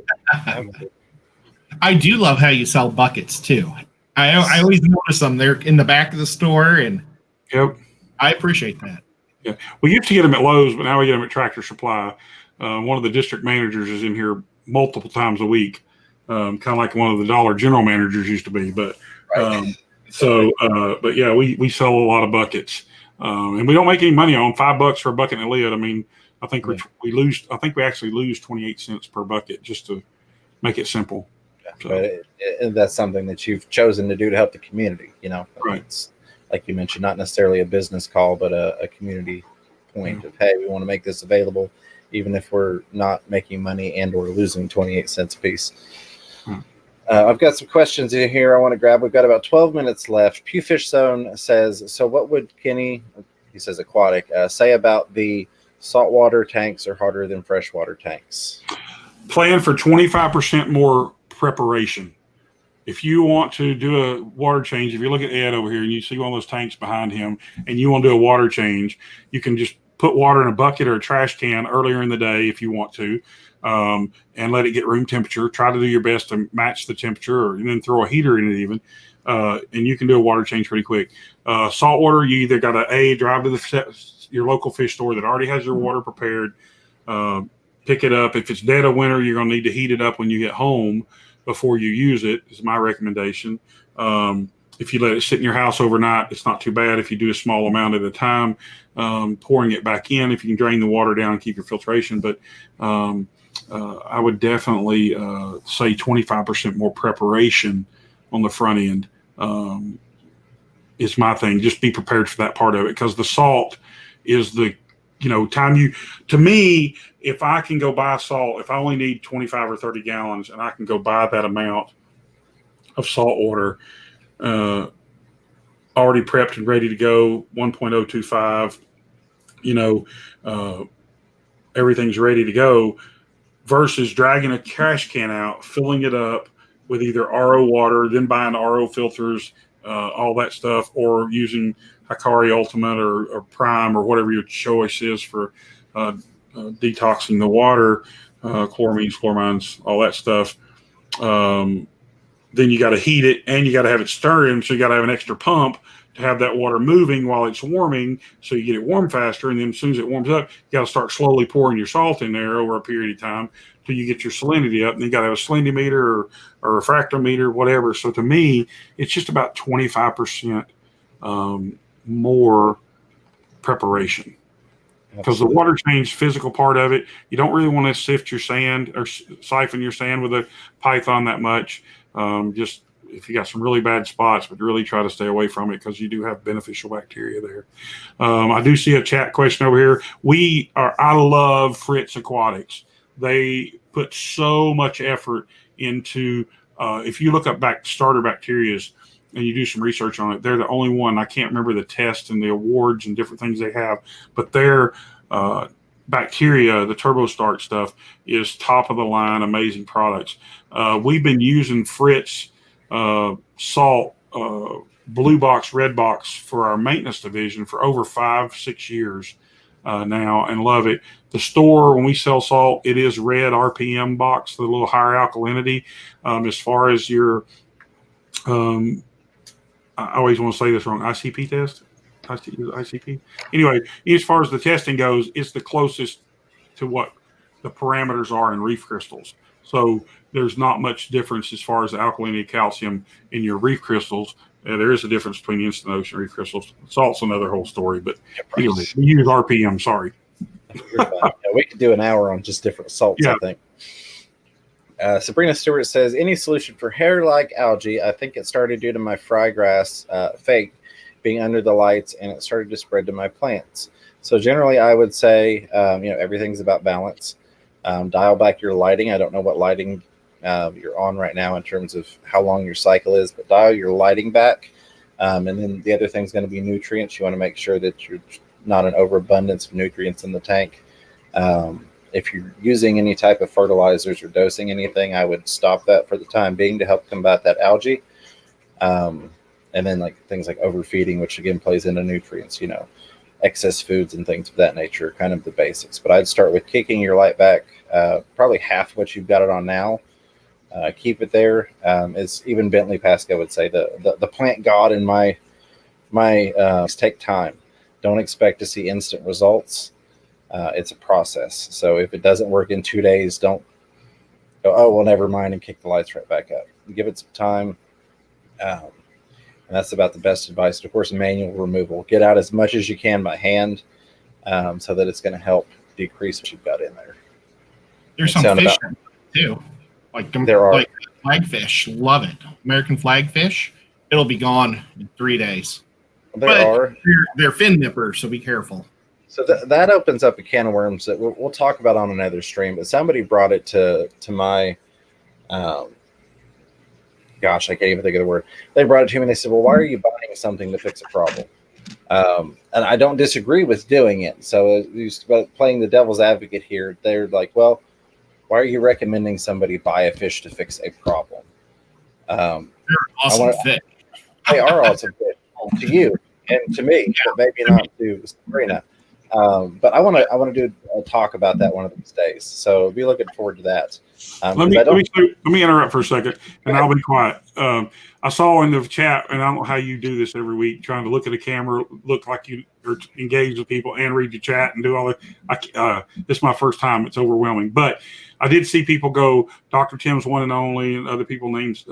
I do love how you sell buckets too. I always notice them. They're in the back of the store, and yep, I appreciate that. Yeah, we used to get them at Lowe's, but now we get them at Tractor Supply. One of the district managers is in here multiple times a week. Kind of like one of the Dollar General managers used to be, but but yeah, we sell a lot of buckets, and we don't make any money on $5 for a bucket and a lid. I mean, I think we actually lose 28 cents per bucket just to make it simple. Yeah, so. But that's something that you've chosen to do to help the community. Right. It's, like you mentioned, not necessarily a business call, but a community point of, hey, we want to make this available, even if we're not making money and or losing 28 cents a piece. I've got some questions in here I want to grab. We've got about 12 minutes left. Pewfish Zone says, so what would Kenny, he says aquatic, say about the saltwater tanks are harder than freshwater tanks? Plan for 25% more preparation. If you want to do a water change, if you look at Ed over here and you see one of those tanks behind him and you want to do a water change, you can just put water in a bucket or a trash can earlier in the day if you want to. And let it get room temperature. Try to do your best to match the temperature, and then throw a heater in it even. And you can do a water change pretty quick. Saltwater, you either got to drive to your local fish store that already has your water prepared. Pick it up. If it's dead of winter, you're going to need to heat it up when you get home before you use it, is my recommendation. If you let it sit in your house overnight, it's not too bad. If you do a small amount at a time, pouring it back in, if you can drain the water down and keep your filtration. But I would definitely say 25% more preparation on the front end is my thing. Just be prepared for that part of it, because the salt is the time to me, if I can go buy salt, if I only need 25 or 30 gallons and I can go buy that amount of salt water already prepped and ready to go, 1.025, everything's ready to go, versus dragging a trash can out, filling it up with either RO water, then buying RO filters, all that stuff, or using Hikari Ultimate or Prime or whatever your choice is for detoxing the water, chloramines, fluorines, all that stuff. Then you got to heat it, and you got to have it stirring, so you got to have an extra pump to have that water moving while it's warming, so you get it warm faster. And then as soon as it warms up, you got to start slowly pouring your salt in there over a period of time till you get your salinity up. And you got to have a salinity meter or a refractometer, whatever. So to me, it's just about 25% more preparation. because the water change physical part of it. You don't really want to sift your sand or siphon your sand with a python that much. Just if you got some really bad spots, but really try to stay away from it because you do have beneficial bacteria there. I do see a chat question over here. I love Fritz Aquatics. They put so much effort into, if you look up starter bacterias and you do some research on it, they're the only one. I can't remember the test and the awards and different things they have, but their bacteria, the TurboStart stuff, is top of the line, amazing products. We've been using Fritz salt, blue box, red box for our maintenance division for over 5-6 years now, and love it. The store, when we sell salt, it is red RPM box, the little higher alkalinity. As far as your, I always want to say this wrong, ICP test? ICP? Anyway, as far as the testing goes, it's the closest to what the parameters are in reef crystals. So there's not much difference as far as the alkalinity of calcium in your reef crystals. There is a difference between the instant ocean reef crystals. Salt's another whole story, but anyway, we use RPM, sorry. We could do an hour on just different salts, I think. Sabrina Stewart says, any solution for hair-like algae? I think it started due to my fry grass fake being under the lights, and it started to spread to my plants. So generally, I would say, everything's about balance. Dial back your lighting. I don't know what lighting you're on right now in terms of how long your cycle is, but dial your lighting back. And then the other thing's going to be nutrients. You want to make sure that you're not an overabundance of nutrients in the tank. If you're using any type of fertilizers or dosing anything, I would stop that for the time being to help combat that algae. And then like things like overfeeding, which again plays into nutrients, excess foods and things of that nature, kind of the basics. But I'd start with kicking your light back probably half what you've got it on now. Keep it there. As even Bentley Pascal would say, the plant god in my take time. Don't expect to see instant results. It's a process. So if it doesn't work in 2 days, don't go, oh, well, never mind, and kick the lights right back up. Give it some time. And that's about the best advice. Of course, manual removal. Get out as much as you can by hand so that it's going to help decrease what you've got in there. There's some fish too. There are. Like flagfish. Love it. American flagfish. It'll be gone in 3 days. They're fin nippers, so be careful. So that opens up a can of worms that we'll talk about on another stream. But somebody brought it to my, gosh, I can't even think of the word. They brought it to me and they said, well, why are you buying something to fix a problem? And I don't disagree with doing it. So playing the devil's advocate here, they're like, well, why are you recommending somebody buy a fish to fix a problem? They're awesome fish. They are awesome fish to you and to me, but maybe not to Sabrina. But I want to do a talk about that one of these days. So be looking forward to that. Let me interrupt for a second, and I'll be quiet. I saw in the chat, and I don't know how you do this every week, trying to look at a camera, look like you are engaged with people, and read the chat and do all that. This is my first time; it's overwhelming. But I did see people go, Dr. Tim's one and only, and other people named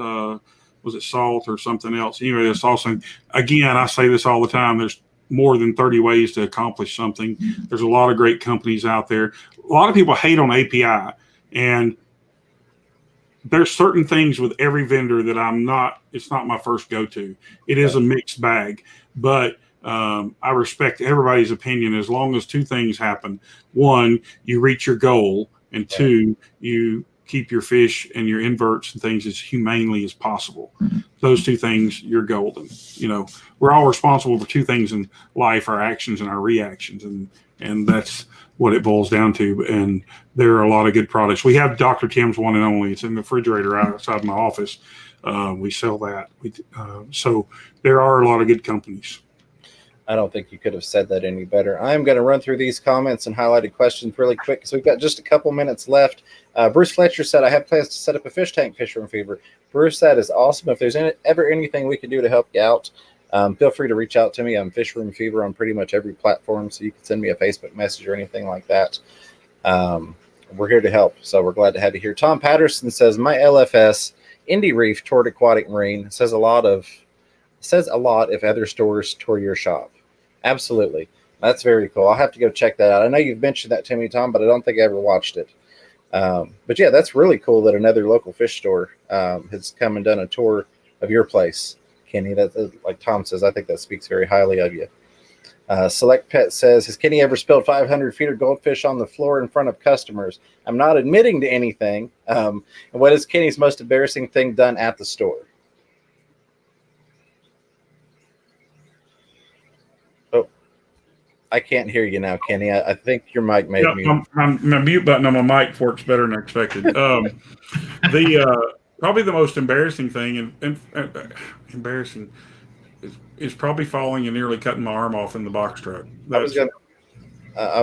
was it Salt or something else? Anyway, it's also again. I say this all the time. There's more than 30 ways to accomplish something. There's a lot of great companies out there. A lot of people hate on API, and there's certain things with every vendor that it's not my first go-to. It is a mixed bag, but I respect everybody's opinion as long as two things happen. One, you reach your goal, and two, you keep your fish and your inverts and things as humanely as possible. Those two things, you're golden. We're all responsible for two things in life, our actions and our reactions. And that's what it boils down to. And there are a lot of good products. We have Dr. Tim's one and only. It's in the refrigerator outside my office. We sell that. So there are a lot of good companies. I don't think you could have said that any better. I'm going to run through these comments and highlighted questions really quick because we've got just a couple minutes left. Bruce Fletcher said, I have plans to set up a fish tank, Fisher & Fever. Bruce, that is awesome. If there's ever anything we can do to help you out, feel free to reach out to me. I'm Fisher & Fever on pretty much every platform, so you can send me a Facebook message or anything like that. We're here to help, so we're glad to have you here. Tom Patterson says, my LFS, Indie Reef, Toward Aquatic Marine, says a lot if other stores tour your shop. Absolutely. That's very cool. I'll have to go check that out. I know you've mentioned that to me, Tom, but I don't think I ever watched it. But yeah, that's really cool that another local fish store has come and done a tour of your place, Kenny. That, like Tom says, I think that speaks very highly of you. Select Pet says, has Kenny ever spilled 500 feet of goldfish on the floor in front of customers? I'm not admitting to anything. And what is Kenny's most embarrassing thing done at the store? Oh, I can't hear you now, Kenny. I think your mic may be mute. My mute button on my mic works better than I expected. Probably the most embarrassing thing, and embarrassing, is probably falling and nearly cutting my arm off in the box truck. I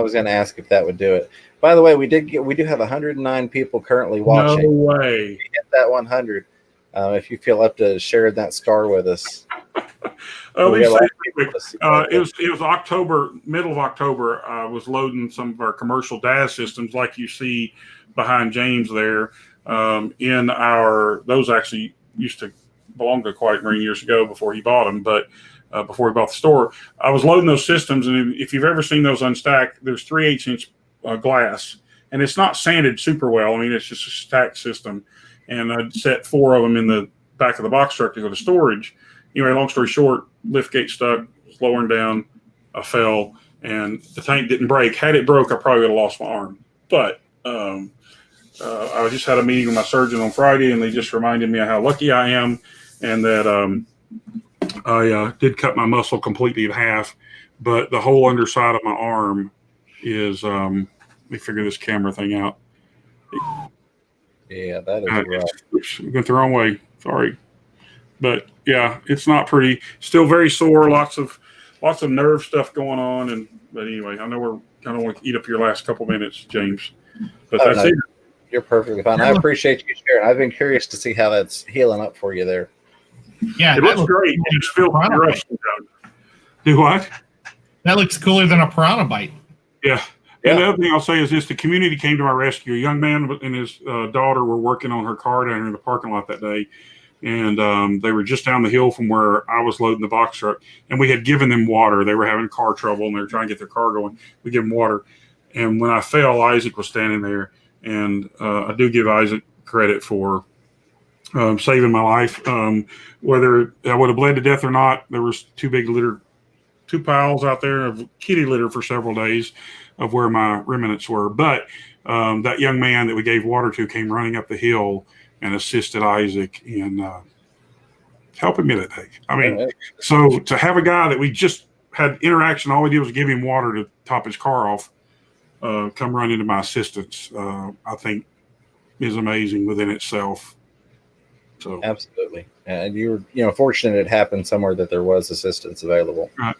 was gonna ask if that would do it. By the way, we do have 109 people currently watching. No way. Get that 100. If you feel up to sharing that scar with us. It was October, middle of October. I was loading some of our commercial DAS systems, like you see behind James there. Those actually used to belong to Quiet Marine years ago before he bought them, but before he bought the store, I was loading those systems. And if you've ever seen those unstacked, there's 3/8 inch glass, and it's not sanded super well. I mean, it's just a stacked system. And I'd set 4 of them in the back of the box truck to go to storage. Anyway, long story short, lift gate stuck, lowering down, I fell, and the tank didn't break. Had it broke, I probably would have lost my arm. But I just had a meeting with my surgeon on Friday, and they just reminded me of how lucky I am, and that I did cut my muscle completely in half, but the whole underside of my arm is, let me figure this camera thing out. Yeah, that is right. It went the wrong way. Sorry. But yeah, it's not pretty. Still very sore. Lots of nerve stuff going on. But anyway, I know I don't want to eat up your last couple minutes, James. But that's it. You're perfectly fine. I appreciate you sharing. I've been curious to see how that's healing up for you there. Yeah, it looks great. You just feel rough. Do what? That looks cooler than a piranha bite. Yeah. And the other thing I'll say is this: the community came to my rescue. A young man and his daughter were working on her car down in the parking lot that day. And they were just down the hill from where I was loading the box truck. And we had given them water. They were having car trouble, and they were trying to get their car going. We gave them water. And when I fell, Isaac was standing there. And I do give Isaac credit for saving my life. Whether I would have bled to death or not, there was two piles out there of kitty litter for several days of where my remnants were. But that young man that we gave water to came running up the hill and assisted Isaac in helping me that day. I mean, so to have a guy that we just had interaction, all we did was give him water to top his car off, come run into my assistance, I think is amazing within itself. So absolutely. And you were, fortunate it happened somewhere that there was assistance available. Right.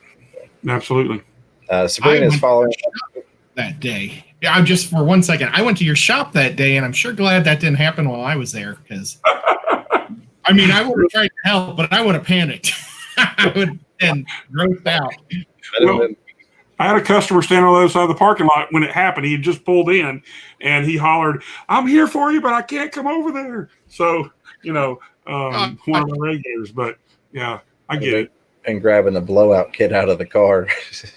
Absolutely. Sabrina is following that day. Yeah, I'm just for 1 second. I went to your shop that day, and I'm sure glad that didn't happen while I was there, because I mean, I would have tried to help, but I would have panicked. I would have been grossed out. Well, I had a customer standing on the other side of the parking lot when it happened. He had just pulled in, and he hollered, "I'm here for you, but I can't come over there." So, one of the regulars. But yeah, I get it. And grabbing the blowout kit out of the car.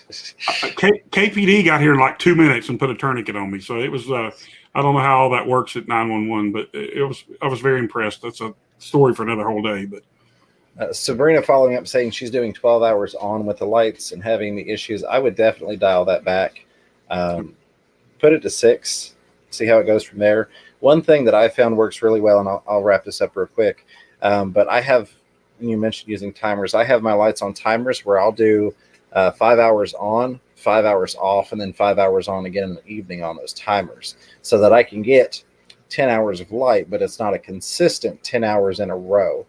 KPD got here in like 2 minutes and put a tourniquet on me. So it was, I don't know how all that works at 911, but I was very impressed. That's a story for another whole day. But Sabrina following up saying she's doing 12 hours on with the lights and having the issues. I would definitely dial that back. Put it to 6, see how it goes from there. One thing that I found works really well, and I'll wrap this up real quick. But I have, you mentioned using timers. I have my lights on timers where I'll do 5 hours on, 5 hours off, and then 5 hours on again in the evening on those timers, so that I can get 10 hours of light, but it's not a consistent 10 hours in a row.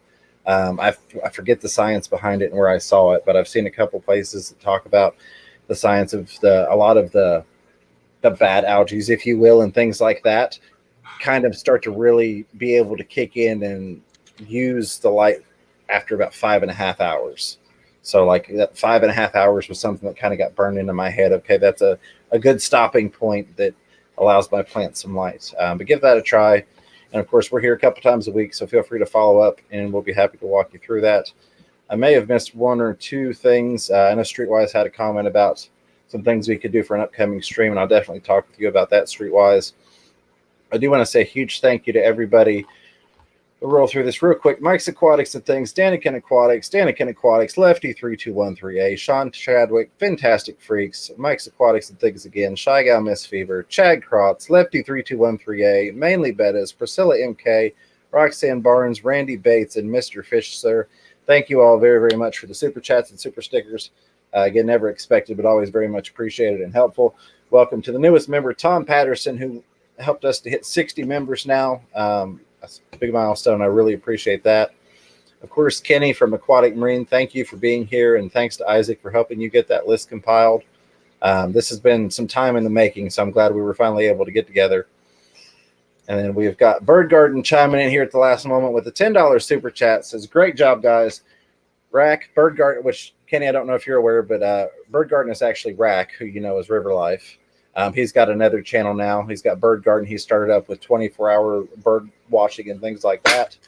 I forget the science behind it and where I saw it, but I've seen a couple places that talk about the science of a lot of the bad algae, if you will, and things like that kind of start to really be able to kick in and use the light after about 5.5 hours. So like that 5.5 hours was something that kind of got burned into my head. Okay, that's a good stopping point that allows my plants some light. But give that a try. And of course, we're here a couple times a week, so feel free to follow up and we'll be happy to walk you through that. I may have missed one or two things. I know Streetwise had a comment about some things we could do for an upcoming stream, and I'll definitely talk with you about that streetwise. I do want to say a huge thank you to everybody. We'll roll through this real quick. Mike's Aquatics and Things, Danikin Aquatics, Lefty 3213A, Sean Chadwick, Fantastic Freaks, Mike's Aquatics and Things again, Shy Gal Miss Fever, Chad Krotz, Lefty 3213A, Mainly Bettas, Priscilla MK, Roxanne Barnes, Randy Bates, and Mr. Fish Sir. Thank you all very, very much for the super chats and super stickers. Again, never expected, but always very much appreciated and helpful. Welcome to the newest member, Tom Patterson, who helped us to hit 60 members now. That's a big milestone. I really appreciate that. Of course, Kenny from Aquatic Marine, thank you for being here, and thanks to Isaac for helping you get that list compiled. This has been some time in the making, so I'm glad we were finally able to get together. And then we've got Bird Garden chiming in here at the last moment with a $10 super chat. Says, great job, guys. Rack, Bird Garden, which, Kenny, I don't know if you're aware, but Bird Garden is actually Rack, who you know is River Life. He's got another channel now. He's got Bird Garden. He started up with 24-hour bird watching and things like that.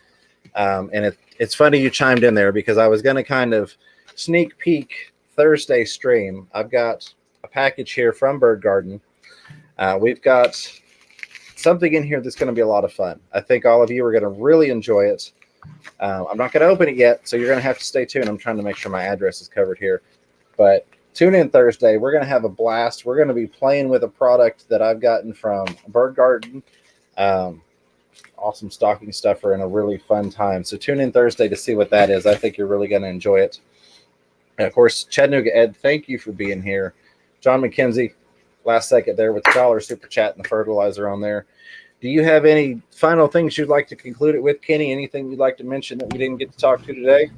And it's funny you chimed in there because I was going to kind of sneak peek Thursday stream. I've got a package here from Bird Garden. We've got something in here that's going to be a lot of fun. I think all of you are going to really enjoy it. I'm not going to open it yet, so you're going to have to stay tuned. I'm trying to make sure my address is covered here. But tune in Thursday. We're going to have a blast. We're going to be playing with a product that I've gotten from Bird Garden. Awesome stocking stuffer and a really fun time. So tune in Thursday to see what that is. I think you're really going to enjoy it. And of course, Chattanooga Ed, thank you for being here. John McKenzie, last second there with the dollar super chat and the fertilizer on there. Do you have any final things you'd like to conclude it with, Kenny? Anything you'd like to mention that we didn't get to talk to today?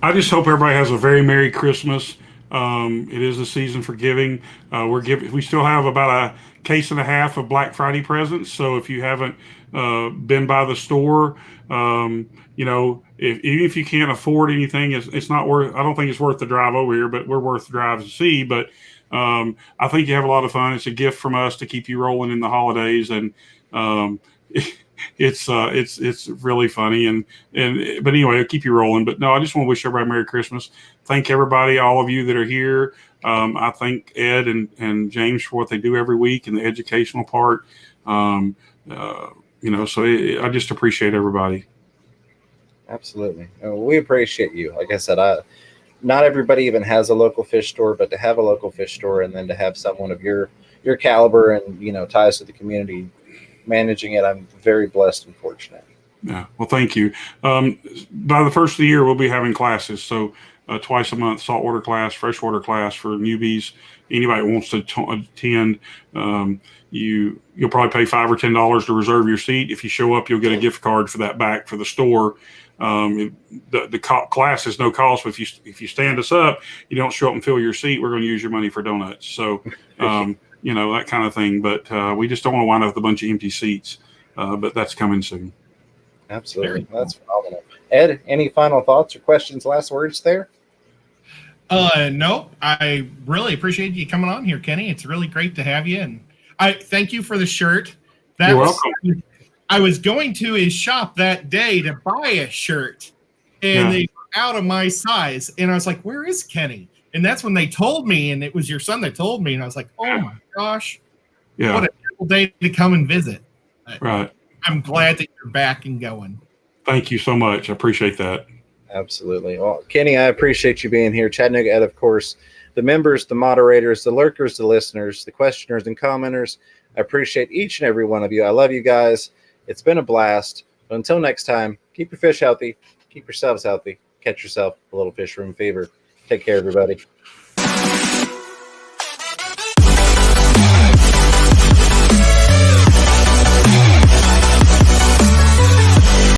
I just hope everybody has a very Merry Christmas. It is the season for giving. We still have about a case and a half of Black Friday presents. So if you haven't been by the store, even if you can't afford anything, it's not worth. I don't think it's worth the drive over here, but we're worth the drive to see. But I think you have a lot of fun. It's a gift from us to keep you rolling in the holidays, and it's really funny. But anyway, it'll keep you rolling. But no, I just want to wish everybody Merry Christmas. Thank everybody, all of you that are here. I thank Ed and James for what they do every week and the educational part. So I just appreciate everybody. Absolutely. We appreciate you. Like I said, not everybody even has a local fish store, but to have a local fish store and then to have someone of your caliber and, ties to the community managing it, I'm very blessed and fortunate. Yeah. Well, thank you. By the first of the year, we'll be having classes. So twice a month, saltwater class, freshwater class for newbies. Anybody who wants to attend, you'll probably pay $5 or $10 to reserve your seat. If you show up, you'll get a gift card for that back for the store. The class is no cost, but if you stand us up, you don't show up and fill your seat, we're going to use your money for donuts. So, that kind of thing. But we just don't want to wind up with a bunch of empty seats. But that's coming soon. Absolutely. That's phenomenal. Ed, any final thoughts or questions, last words there? No, I really appreciate you coming on here, Kenny. It's really great to have you. And I thank you for the shirt. You're welcome. I was going to his shop that day to buy a shirt, and they were out of my size. And I was like, where is Kenny? And that's when they told me, and it was your son that told me. And I was like, oh, my gosh. Yeah. What a beautiful day to come and visit. Right. I'm glad that you're back and going. Thank you so much. I appreciate that. Absolutely. Well, Kenny, I appreciate you being here. Chattanooga Ed, of course, the members, the moderators, the lurkers, the listeners, the questioners and commenters. I appreciate each and every one of you. I love you guys. It's been a blast. But until next time, keep your fish healthy. Keep yourselves healthy. Catch yourself a little fish room fever. Take care, everybody.